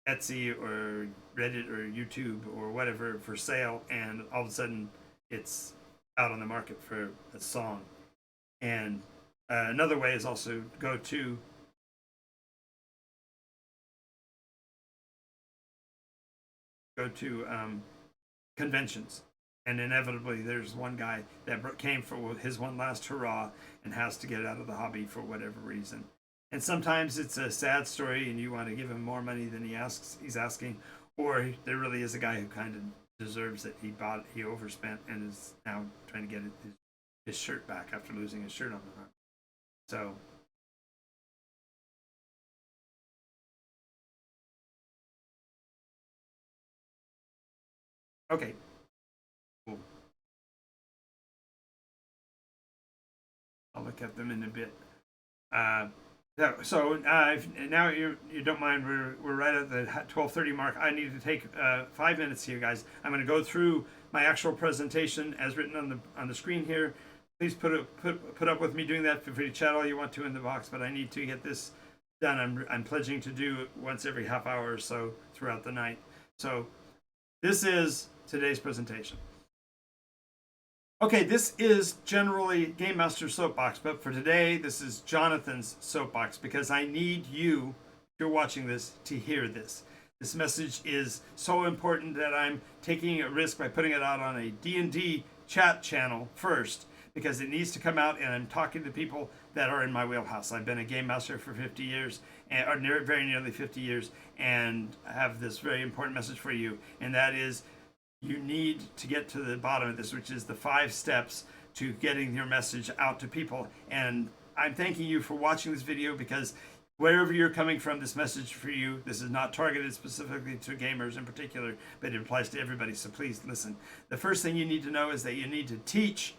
Etsy or Reddit or YouTube or whatever for sale, and all of a sudden it's out on the market for a song. And another way is also go to conventions, and inevitably there's one guy that came for his one last hurrah and has to get out of the hobby for whatever reason. And sometimes it's a sad story and you want to give him more money than he's asking, or there really is a guy who kind of deserves it. He overspent and is now trying to get his shirt back after losing his shirt on the run. So okay, cool. I'll look at them in a bit. So if now you don't mind, we're right at the 12:30 mark. I need to take 5 minutes here, guys. I'm going to go through my actual presentation as written on the screen here. Please put up with me doing that. Feel free to chat all you want to in the box, but I need to get this done. I'm pledging to do it once every half hour or so throughout the night. So this is today's presentation. Okay, this is generally Game Master's soapbox, but for today, this is Jonathan's soapbox because I need you, if you're watching this, to hear this. This message is so important that I'm taking a risk by putting it out on a D&D chat channel first because it needs to come out, and I'm talking to people that are in my wheelhouse. I've been a Game Master for 50 years, or very nearly 50 years, and I have this very important message for you, and that is you need to get to the bottom of this, which is the 5 steps to getting your message out to people. And I'm thanking you for watching this video because wherever you're coming from, this message for you, this is not targeted specifically to gamers in particular, but it applies to everybody. So please listen. The first thing you need to know is that you need to teach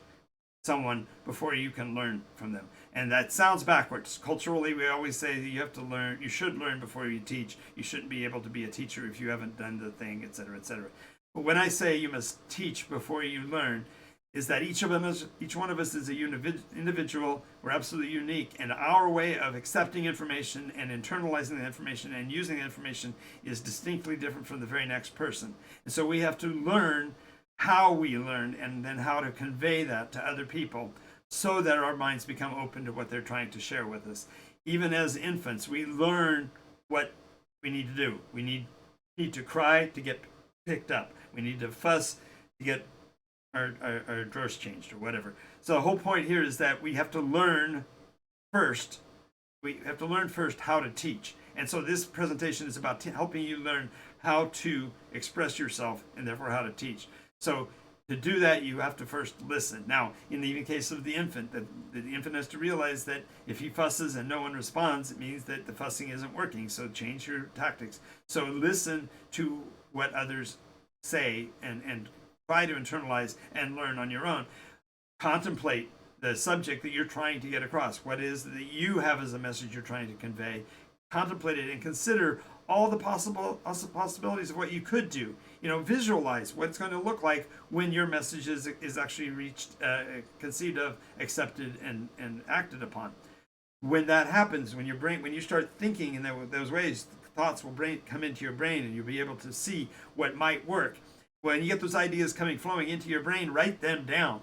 someone before you can learn from them. And that sounds backwards. Culturally, we always say that you have to learn, you should learn before you teach. You shouldn't be able to be a teacher if you haven't done the thing, etc., etc. But when I say you must teach before you learn, is that each one of us is a individual. We're absolutely unique, and our way of accepting information and internalizing the information and using the information is distinctly different from the very next person. And so we have to learn how we learn and then how to convey that to other people so that our minds become open to what they're trying to share with us. Even as infants, we learn what we need to do. We need to cry to get picked up. We need to fuss to get our drawers changed or whatever. So the whole point here is that we have to learn first. We have to learn first how to teach. And so this presentation is about helping you learn how to express yourself and therefore how to teach. So to do that, you have to first listen. Now, in the case of the infant, the infant has to realize that if he fusses and no one responds, it means that the fussing isn't working. So change your tactics. So listen to what others say and try to internalize and learn on your own. Contemplate the subject that you're trying to get across. What is that you have as a message you're trying to convey? Contemplate it and consider all the possibilities of what you could do. Visualize what it's going to look like when your message is actually reached, conceived of, accepted, and acted upon. When that happens, when you start thinking in those ways, thoughts will come into your brain, and you'll be able to see what might work. When you get those ideas flowing into your brain, write them down.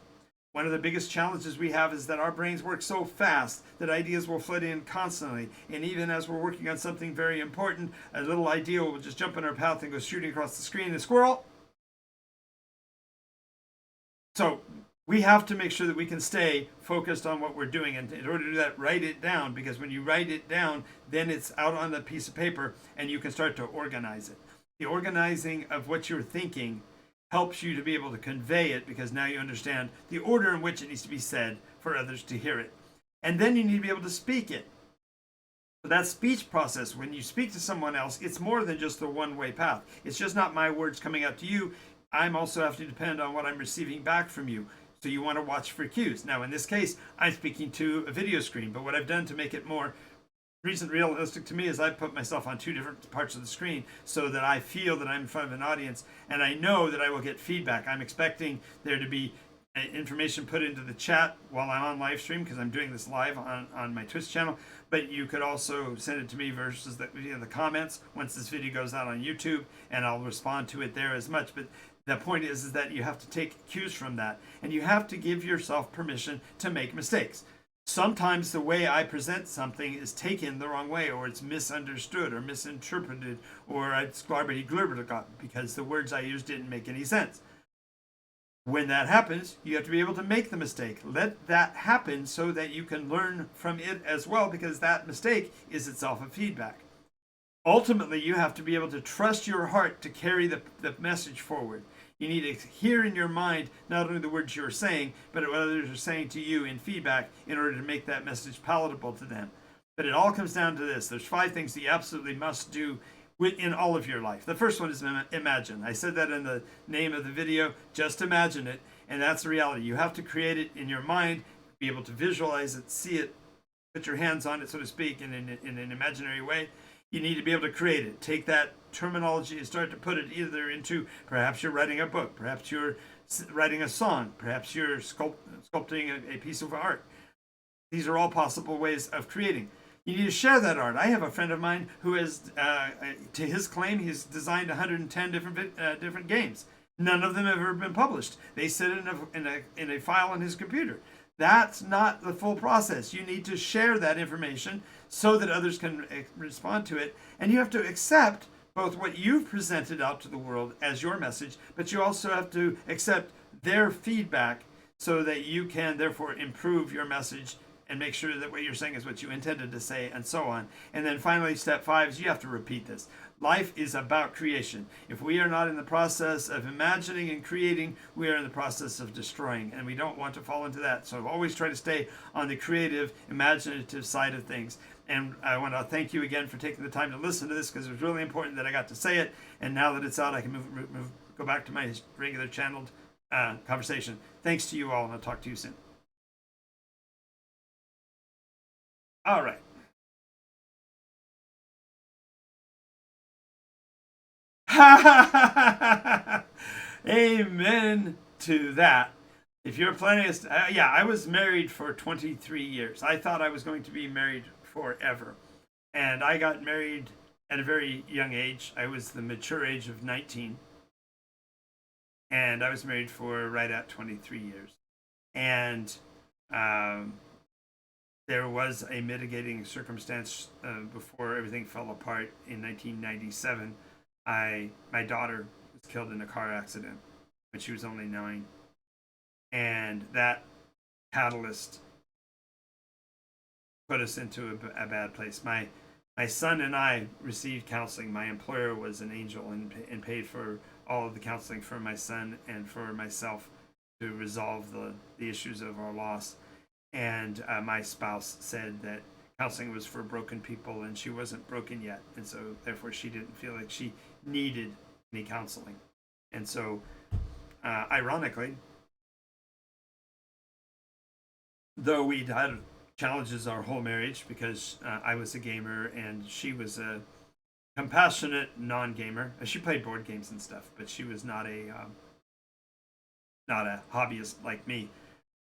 One of the biggest challenges we have is that our brains work so fast that ideas will flood in constantly. And even as we're working on something very important, a little idea will just jump in our path and go shooting across the screen. A squirrel. So we have to make sure that we can stay focused on what we're doing. And in order to do that, write it down, because when you write it down, then it's out on the piece of paper and you can start to organize it. The organizing of what you're thinking helps you to be able to convey it, because now you understand the order in which it needs to be said for others to hear it. And then you need to be able to speak it. So that speech process, when you speak to someone else, it's more than just the one-way path. It's just not my words coming out to you. I'm also have to depend on what I'm receiving back from you. So you want to watch for cues. Now, in this case, I'm speaking to a video screen, but what I've done to make it more realistic to me is I've put myself on two different parts of the screen so that I feel that I'm in front of an audience, and I know that I will get feedback. I'm expecting there to be information put into the chat while I'm on live stream, because I'm doing this live on my Twitch channel, but you could also send it to me versus the comments once this video goes out on YouTube, and I'll respond to it there as much. But the point is that you have to take cues from that, and you have to give yourself permission to make mistakes. Sometimes the way I present something is taken the wrong way, or it's misunderstood or misinterpreted, or it's glarbity-glurberty because the words I used didn't make any sense. When that happens, you have to be able to make the mistake. Let that happen so that you can learn from it as well, because that mistake is itself a feedback. Ultimately, you have to be able to trust your heart to carry the message forward. You need to hear in your mind not only the words you're saying, but what others are saying to you in feedback in order to make that message palatable to them. But it all comes down to this. There's 5 things that you absolutely must do in all of your life. The first one is imagine. I said that in the name of the video. Just imagine it, and that's the reality. You have to create it in your mind, be able to visualize it, see it, put your hands on it, so to speak, in an imaginary way. You need to be able to create it. Take that terminology and start to put it either into, perhaps you're writing a book, perhaps you're writing a song, perhaps you're sculpting a piece of art. These are all possible ways of creating. You need to share that art. I have a friend of mine who has, to his claim, he's designed 110 different games. None of them have ever been published. They sit in a file on his computer. That's not the full process. You need to share that information so that others can respond to it. And you have to accept both what you've presented out to the world as your message, but you also have to accept their feedback so that you can therefore improve your message and make sure that what you're saying is what you intended to say, and so on. And then finally, step 5 is you have to repeat this. Life is about creation. If we are not in the process of imagining and creating, we are in the process of destroying, and we don't want to fall into that. So always try to stay on the creative, imaginative side of things. And I want to thank you again for taking the time to listen to this, because it was really important that I got to say it. And now that it's out, I can go back to my regular channeled conversation. Thanks to you all, and I'll talk to you soon. All right. Amen to that. If you're planning, I was married for 23 years. I thought I was going to be married forever. And I got married at a very young age. I was the mature age of 19. And I was married for right at 23 years. And there was a mitigating circumstance before everything fell apart in 1997. My daughter was killed in a car accident when she was only 9. And that catalyst put us into a bad place. My son and I received counseling. My employer was an angel and paid for all of the counseling for my son and for myself to resolve the issues of our loss. And my spouse said that counseling was for broken people, and she wasn't broken yet. And so therefore she didn't feel like she needed any counseling. And so ironically, though we'd had challenges our whole marriage, because I was a gamer and she was a compassionate non-gamer. She played board games and stuff, but she was not a hobbyist like me.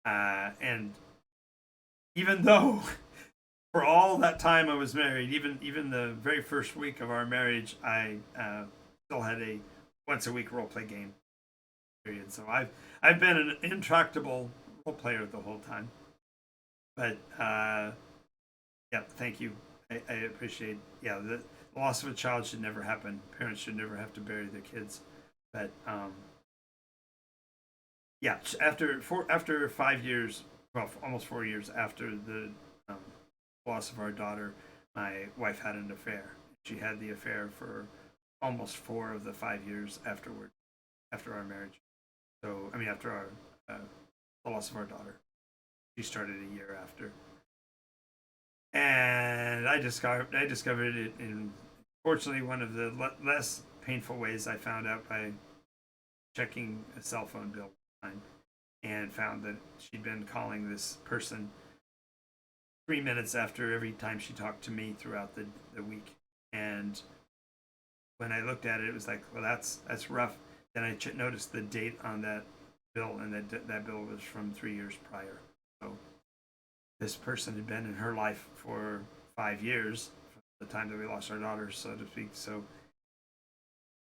And even though for all that time I was married, even the very first week of our marriage, I still had a once a week role play game period. So I've been an intractable role player the whole time. But yeah, thank you. I appreciate. Yeah, the loss of a child should never happen. Parents should never have to bury their kids. But yeah, after 5 years, well, almost 4 years after the loss of our daughter, my wife had an affair. She had the affair for almost 4 of the 5 years afterward, after our marriage. So, I mean, after our the loss of our daughter, she started a year after, and I discovered it in, fortunately, one of the less painful ways. I found out by checking a cell phone bill and found that she'd been calling this person 3 minutes after every time she talked to me throughout the week. And when I looked at it, it was like, well, that's rough. Then I noticed the date on that bill, and that bill was from 3 years prior. So this person had been in her life for 5 years, from the time that we lost our daughter, so to speak. So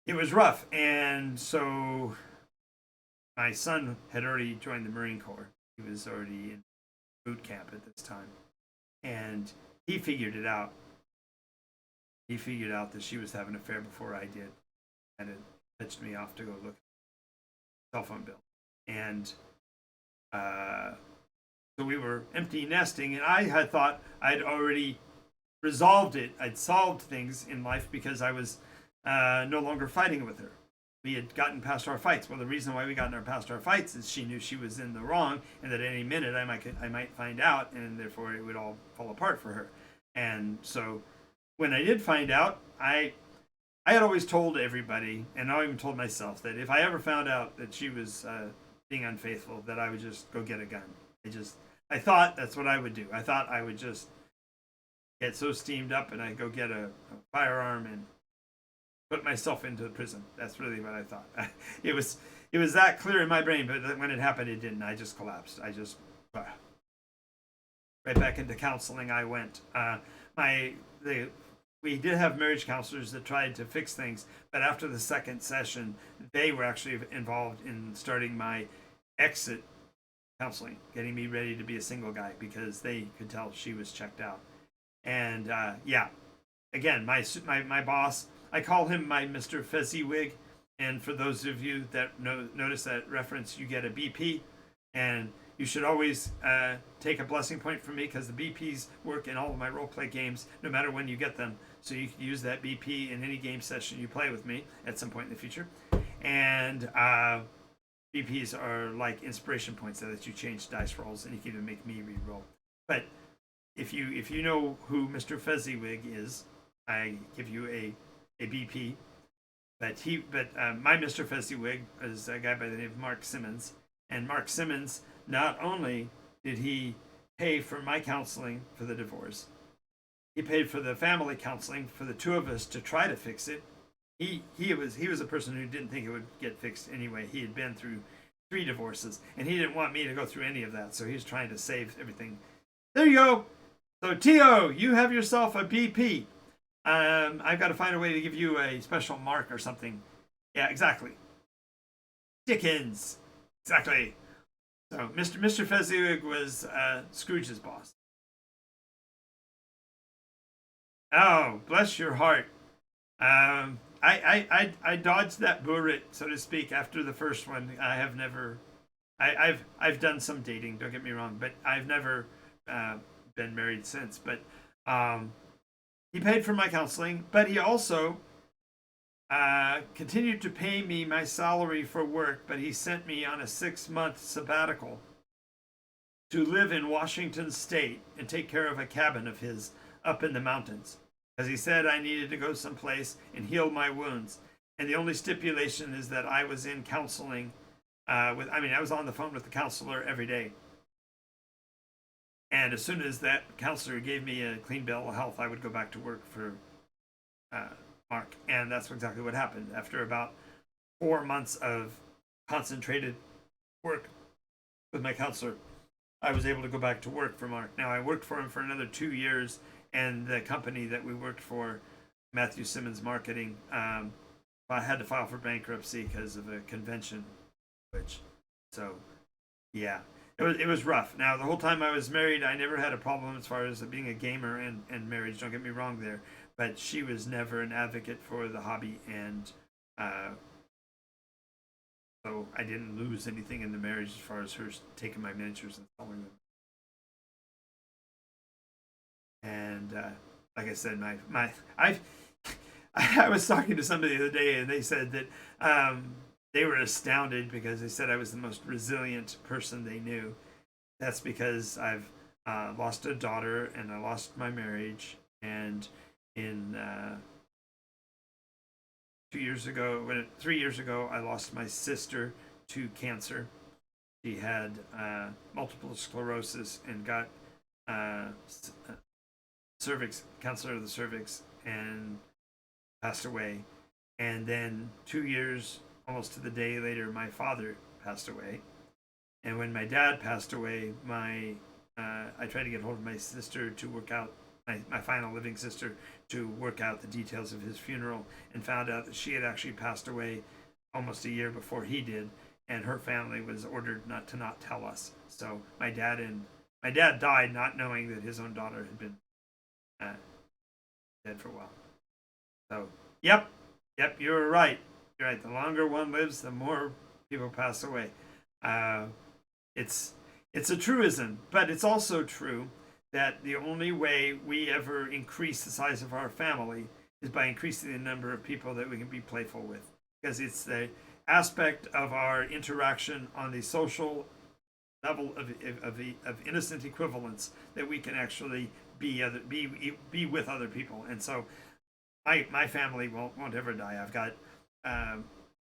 it was rough. And so my son had already joined the Marine Corps. He was already in boot camp at this time. And he figured it out. He figured out that she was having an affair before I did. And it pitched me off to go look at the cell phone bill. And so we were empty nesting, and I had thought I'd already resolved it. I'd solved things in life because I was no longer fighting with her. We had gotten past our fights. Well, the reason why we got past our fights is she knew she was in the wrong, and that at any minute I might find out, and therefore it would all fall apart for her. And so when I did find out, I had always told everybody, and I even told myself, that if I ever found out that she was being unfaithful, that I would just go get a gun. I thought that's what I would do. I thought I would just get so steamed up and I'd go get a firearm and put myself into the prison. That's really what I thought. It was that clear in my brain, but when it happened, it didn't. I just collapsed. Right back into counseling I went. We did have marriage counselors that tried to fix things, but after the second session, they were actually involved in starting my exit counseling, getting me ready to be a single guy, because they could tell she was checked out. And yeah, again, my boss, I call him my Mr. Fezziwig. And for those of you that notice that reference, you get a BP. And you should always take a blessing point from me, because the BPs work in all of my roleplay games, no matter when you get them. So you can use that BP in any game session you play with me at some point in the future. And BPs are like inspiration points that you change dice rolls, and you can even make me re-roll. But if you know who Mr. Fezziwig is, I give you a BP. But my Mr. Fezziwig is a guy by the name of Mark Simmons. And Mark Simmons, not only did he pay for my counseling for the divorce, he paid for the family counseling for the two of us to try to fix it. He was a person who didn't think it would get fixed anyway. He had been through 3 divorces, and he didn't want me to go through any of that. So he was trying to save everything. There you go. So T.O., you have yourself a BP. I've got to find a way to give you a special mark or something. Yeah, exactly. Dickens. Exactly. So Mr. Fezziwig was Scrooge's boss. Oh, bless your heart. I dodged that bullet, so to speak, after the first one. I've done some dating, don't get me wrong, but I've never been married since. But he paid for my counseling, but he also continued to pay me my salary for work, but he sent me on a 6-month sabbatical to live in Washington State and take care of a cabin of his up in the mountains, because he said I needed to go someplace and heal my wounds. And the only stipulation is that I was in counseling I was on the phone with the counselor every day. And as soon as that counselor gave me a clean bill of health, I would go back to work for Mark. And that's exactly what happened. After about 4 months of concentrated work with my counselor, I was able to go back to work for Mark. Now, I worked for him for another 2 years, and the company that we worked for, Matthew Simmons Marketing, I had to file for bankruptcy because of a convention switch. So, yeah. it was rough. Now the whole time I was married, I never had a problem as far as being a gamer and marriage. Don't get me wrong there, but she was never an advocate for the hobby, and uh, so I didn't lose anything in the marriage as far as her taking my miniatures and selling them. And like I said, my I I was talking to somebody the other day, and they said that they were astounded because they said I was the most resilient person they knew. That's because I've lost a daughter and I lost my marriage, and in 2 years ago, 3 years ago, I lost my sister to cancer. She had multiple sclerosis and got uh, cervix cancer of the cervix and passed away. And then 2 years, almost to the day later, my father passed away. And when my dad passed away, I tried to get hold of my sister to work out my final living sister to work out the details of his funeral, and found out that she had actually passed away almost a year before he did, and her family was ordered not tell us. So my dad died not knowing that his own daughter had been uh, dead for a while. So yep, you're right. You're right. The longer one lives, the more people pass away. Uh, it's it's a truism, but it's also true that the only way we ever increase the size of our family is by increasing the number of people that we can be playful with, because it's the aspect of our interaction on the social level of innocent equivalence that we can actually be with other people. And so my family won't ever die. I've got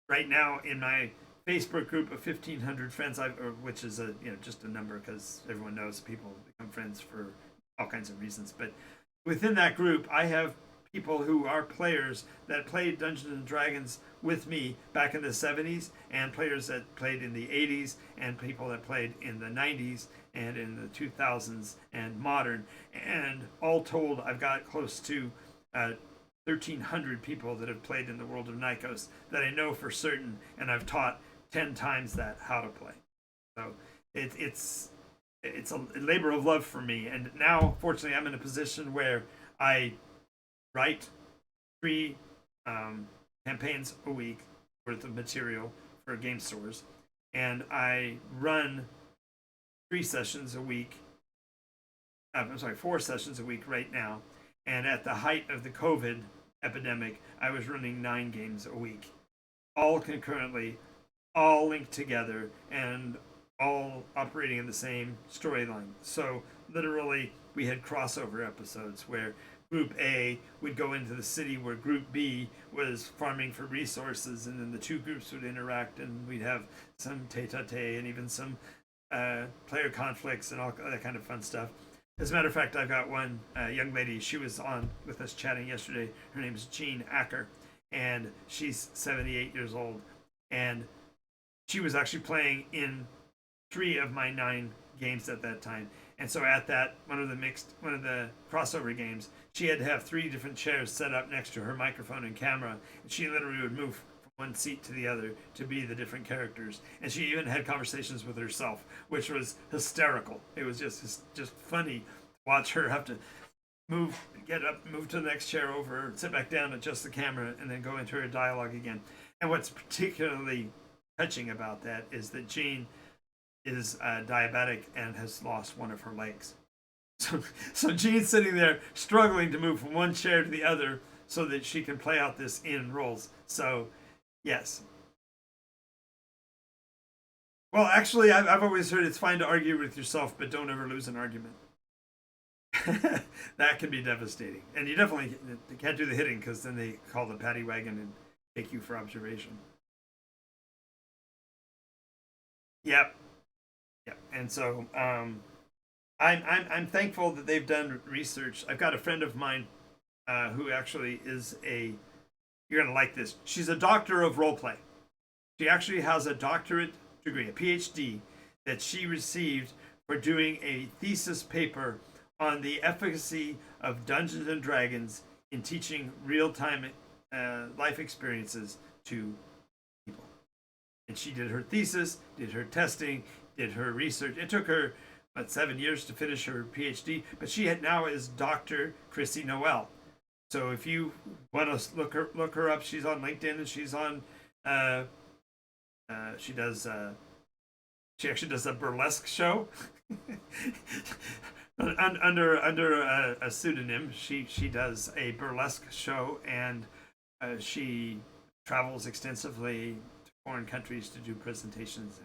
right now in my Facebook group of 1,500 friends, which is just a number because everyone knows people become friends for all kinds of reasons. But within that group, I have people who are players that played Dungeons and Dragons with me back in the 70s, and players that played in the 80s, and people that played in the 90s and in the 2000s and modern. And all told, I've got close to 1,300 people that have played in the world of Nikos that I know for certain, and I've taught 10 times that how to play. So it's a labor of love for me. And now, fortunately, I'm in a position where I write 3 campaigns a week worth of material for game stores, and I run 3 sessions a week. I'm sorry, 4 sessions a week right now. And at the height of the COVID epidemic, I was running 9 games a week, all concurrently, all linked together, and all operating in the same storyline. So literally, we had crossover episodes where Group A would go into the city where Group B was farming for resources, and then the 2 groups would interact, and we'd have some tete-a-tete and even some player conflicts and all that kind of fun stuff. As a matter of fact, I've got one young lady. She was on with us chatting yesterday. Her name is Jean Acker, and she's 78 years old. And she was actually playing in 3 of my 9 games at that time. And so at that one of the crossover games, she had to have 3 different chairs set up next to her microphone and camera, and she literally would move from one seat to the other to be the different characters. And she even had conversations with herself, which was hysterical. It was just funny to watch her have to get up, move to the next chair over, sit back down, adjust the camera, and then go into her dialogue again. And what's particularly touching about that is that Jean is diabetic and has lost one of her legs. So Jean's sitting there struggling to move from one chair to the other so that she can play out this in roles. So, yes. Well, actually, I've always heard it's fine to argue with yourself, but don't ever lose an argument. That can be devastating. And you definitely can't do the hitting, because then they call the paddy wagon and take you for observation. Yep. Yep. And so I'm thankful that they've done research. I've got a friend of mine who actually is you're gonna like this. She's a doctor of role play. She actually has a doctorate degree, a PhD, that she received for doing a thesis paper on the efficacy of Dungeons and Dragons in teaching real-time life experiences to people. And she did her thesis, did her testing, did her research. It took her about 7 years to finish her PhD, but she now is Dr. Chrissy Noel. So if you want to look her up, she's on LinkedIn, and she's on. She does. She actually does a burlesque show under a pseudonym. She does a burlesque show, and she travels extensively to foreign countries to do presentations.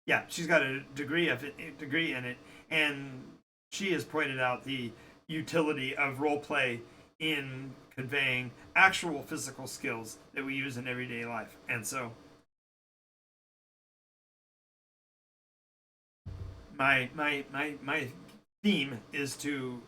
Yeah, she's got a degree in it, and she has pointed out the utility of role play in conveying actual physical skills that we use in everyday life. And so my theme is to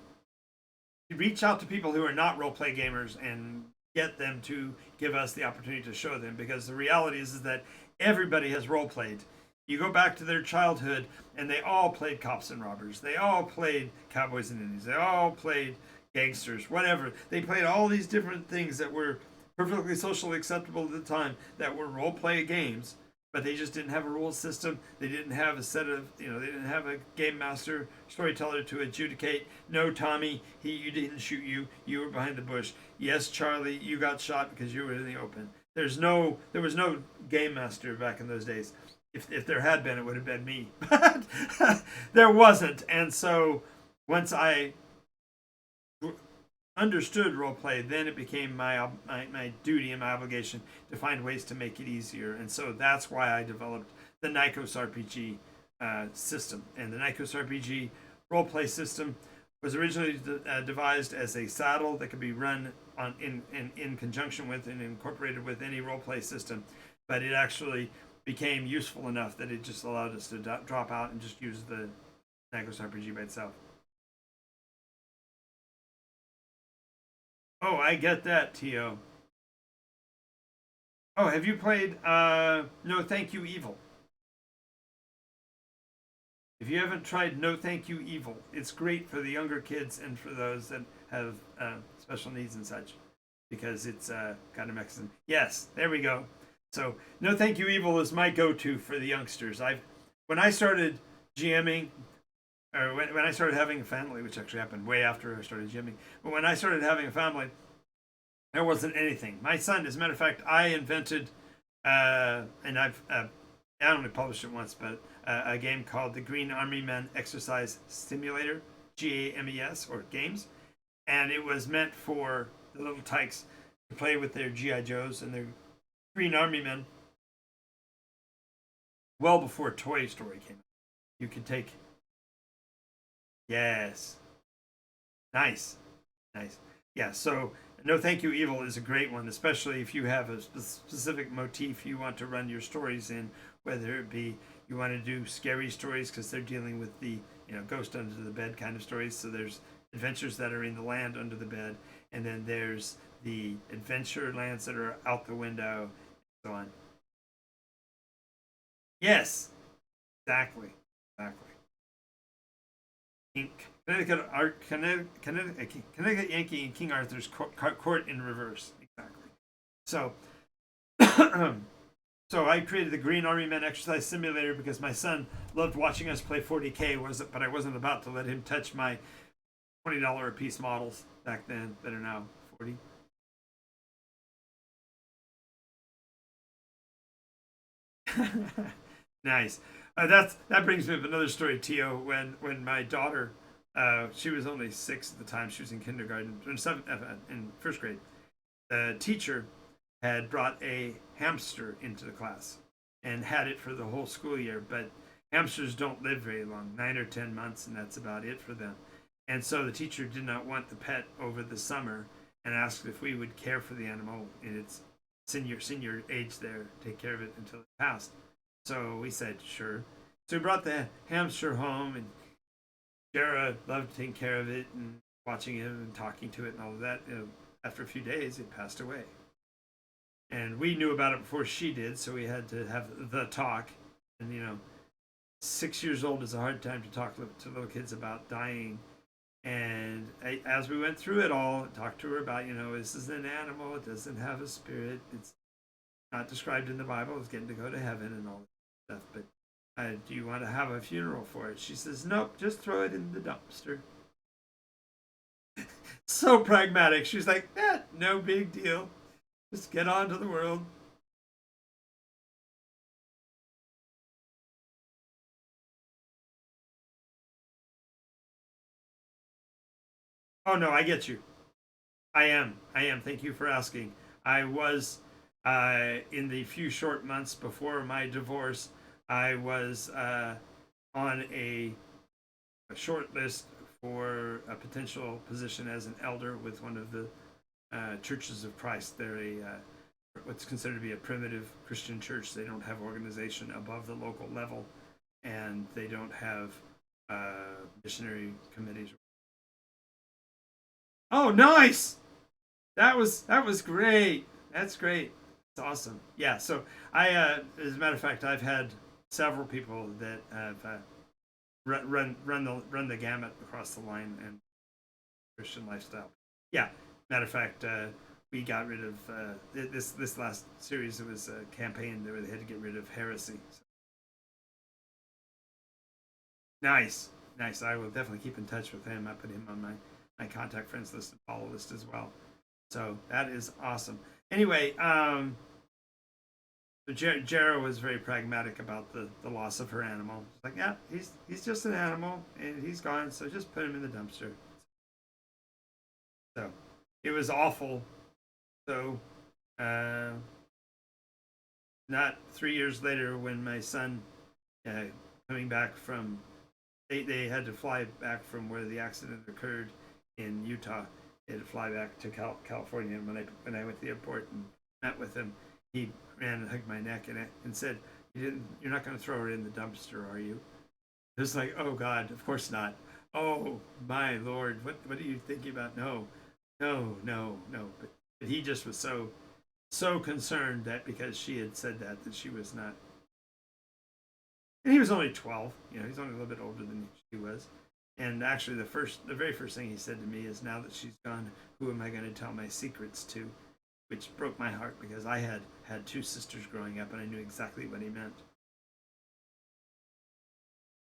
reach out to people who are not role play gamers and get them to give us the opportunity to show them, because the reality is that everybody has role played. You go back to their childhood and they all played cops and robbers, they all played cowboys and Indians, they all played gangsters, whatever. They played all these different things that were perfectly socially acceptable at the time, that were role play games, but they just didn't have a rule system. They didn't have a set of, they didn't have a game master, storyteller to adjudicate. No, Tommy, you didn't shoot you. You were behind the bush. Yes, Charlie, you got shot because you were in the open. There was no game master back in those days. If there had been, it would have been me. But there wasn't. And so once I understood role play, then it became my duty and my obligation to find ways to make it easier. And so that's why I developed the NycosRPG system. And the NycosRPG role play system was originally devised as a saddle that could be run in conjunction with and incorporated with any role play system, but it actually became useful enough that it just allowed us to drop out and just use the NycosRPG by itself. Oh, I get that, Tio. Oh, have you played No Thank You Evil? If you haven't tried No Thank You Evil, it's great for the younger kids and for those that have special needs and such, because it's kind of Mexican. Yes, there we go. So No Thank You Evil is my go-to for the youngsters. When I started GMing, or when I started having a family, which actually happened way after I started GMing, but when I started having a family, there wasn't anything. My son, as a matter of fact, I invented, and I only published it once, but a game called the Green Army Men Exercise Simulator, GAMES, or games, and it was meant for the little tykes to play with their GI Joes and their Green Army Men. Well before Toy Story came out, you could take. Yes, nice. Yeah. So No Thank You Evil is a great one, especially if you have a specific motif you want to run your stories in, whether it be you want to do scary stories because they're dealing with the ghost under the bed kind of stories. So there's adventures that are in the land under the bed, and then there's the adventure lands that are out the window, and so on. Yes, exactly. Connecticut Yankee and King Arthur's court in reverse. Exactly. So, so I created the Green Army Men Exercise Simulator because my son loved watching us play 40K. But I wasn't about to let him touch my $20 a piece models back then that are now 40. Nice. That brings me up another story, Tio. When my daughter, she was only 6 at the time. She was in kindergarten, in first grade. The teacher had brought a hamster into the class and had it for the whole school year. But hamsters don't live very long, 9 or 10 months, and that's about it for them. And so the teacher did not want the pet over the summer and asked if we would care for the animal in its senior age there, take care of it until it passed. So we said, sure. So we brought the hamster home, and Jara loved taking care of it and watching him and talking to it and all of that. After a few days, it passed away. And we knew about it before she did, so we had to have the talk. And, 6 years old is a hard time to talk to little kids about dying. And as we went through it all, talked to her about, this is an animal. It doesn't have a spirit. It's not described in the Bible. It's getting to go to heaven and all that stuff. But Do you want to have a funeral for it? She says, nope, just throw it in the dumpster. So pragmatic. She's like, no big deal. Just get on to the world. Oh, no, I get you. I am. Thank you for asking. I was, in the few short months before my divorce, I was on a short list for a potential position as an elder with one of the churches of Christ. They're what's considered to be a primitive Christian church. They don't have organization above the local level, and they don't have missionary committees. Oh, nice! That was great. That's great. It's awesome. Yeah. So as a matter of fact, I've had several people that have run the gamut across the line and Christian lifestyle. Yeah. Matter of fact, we got rid of this last series. It was a campaign where they had to get rid of heresy. So. Nice. I will definitely keep in touch with him. I put him on my contact friends list and follow list as well. So that is awesome. Anyway, Jera was very pragmatic about the loss of her animal. She's like, yeah, he's just an animal and he's gone, so just put him in the dumpster. So it was awful. So not 3 years later, when my son coming back from, they had to fly back from where the accident occurred in Utah. They had to fly back to California. And when I went to the airport and met with him, he ran and hugged my neck and said, "You're not going to throw her in the dumpster, are you?" It was like, oh God, of course not. Oh my Lord, what are you thinking about? No. But he just was so concerned that because she had said that she was not. And he was only 12. He's only a little bit older than she was. And actually, the very first thing he said to me is, "Now that she's gone, who am I going to tell my secrets to?" Which broke my heart because I had two sisters growing up, and I knew exactly what he meant.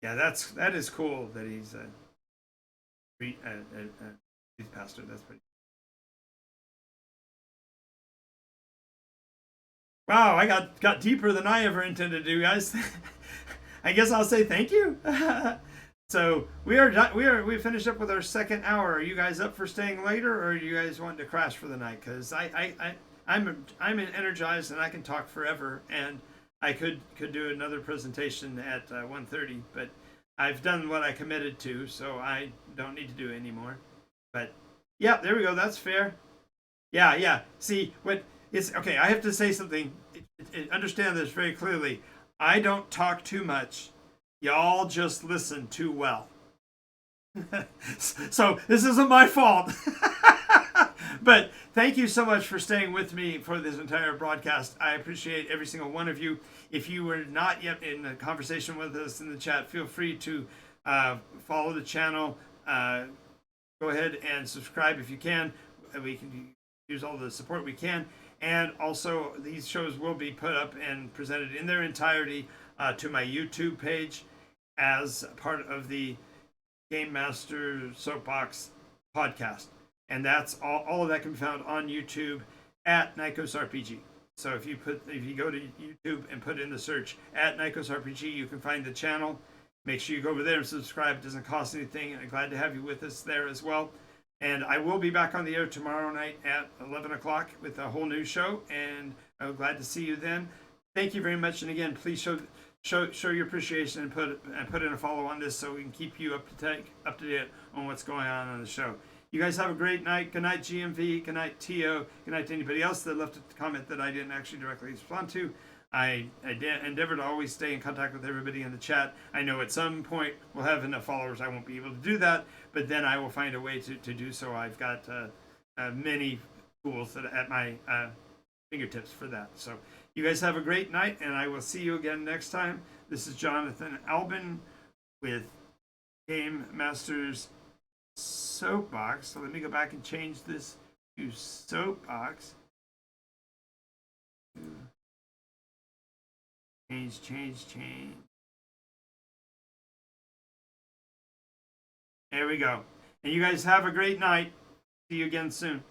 Yeah, that is cool that he's a youth pastor. That's pretty. Wow, I got deeper than I ever intended to do, guys. I guess I'll say thank you. So we finished up with our second hour. Are you guys up for staying later, or are you guys wanting to crash for the night? Because I'm energized and I can talk forever, and I could do another presentation at 1:30, but I've done what I committed to, so I don't need to do it anymore. But yeah, there we go. That's fair. Yeah. See, what it's okay. I have to say something. Understand this very clearly. I don't talk too much. Y'all just listen too well. So this isn't my fault. But thank you so much for staying with me for this entire broadcast. I appreciate every single one of you. If you were not yet in a conversation with us in the chat, feel free to follow the channel. Go ahead and subscribe if you can. We can use all the support we can. And also, these shows will be put up and presented in their entirety to my YouTube page as part of the Game Master Soapbox podcast. And that's all of that can be found on YouTube at NycosRPG. So if you go to YouTube and put in the search at NycosRPG, you can find the channel. Make sure you go over there and subscribe. It doesn't cost anything. And I'm glad to have you with us there as well. And I will be back on the air tomorrow night at 11 o'clock with a whole new show. And I'm glad to see you then. Thank you very much. And again, please show your appreciation and put in a follow on this so we can keep you up to date on what's going on the show. You guys have a great night. Good night, GMV. Good night, TO. Good night to anybody else that left a comment that I didn't actually directly respond to. I endeavor to always stay in contact with everybody in the chat. I know at some point we'll have enough followers I won't be able to do that, but then I will find a way to do so. I've got many tools at my fingertips for that. So you guys have a great night, and I will see you again next time. This is Jonathan Albin with Game Masters Soapbox. So let me go back and change this to Soapbox. Change. There we go. And you guys have a great night. See you again soon.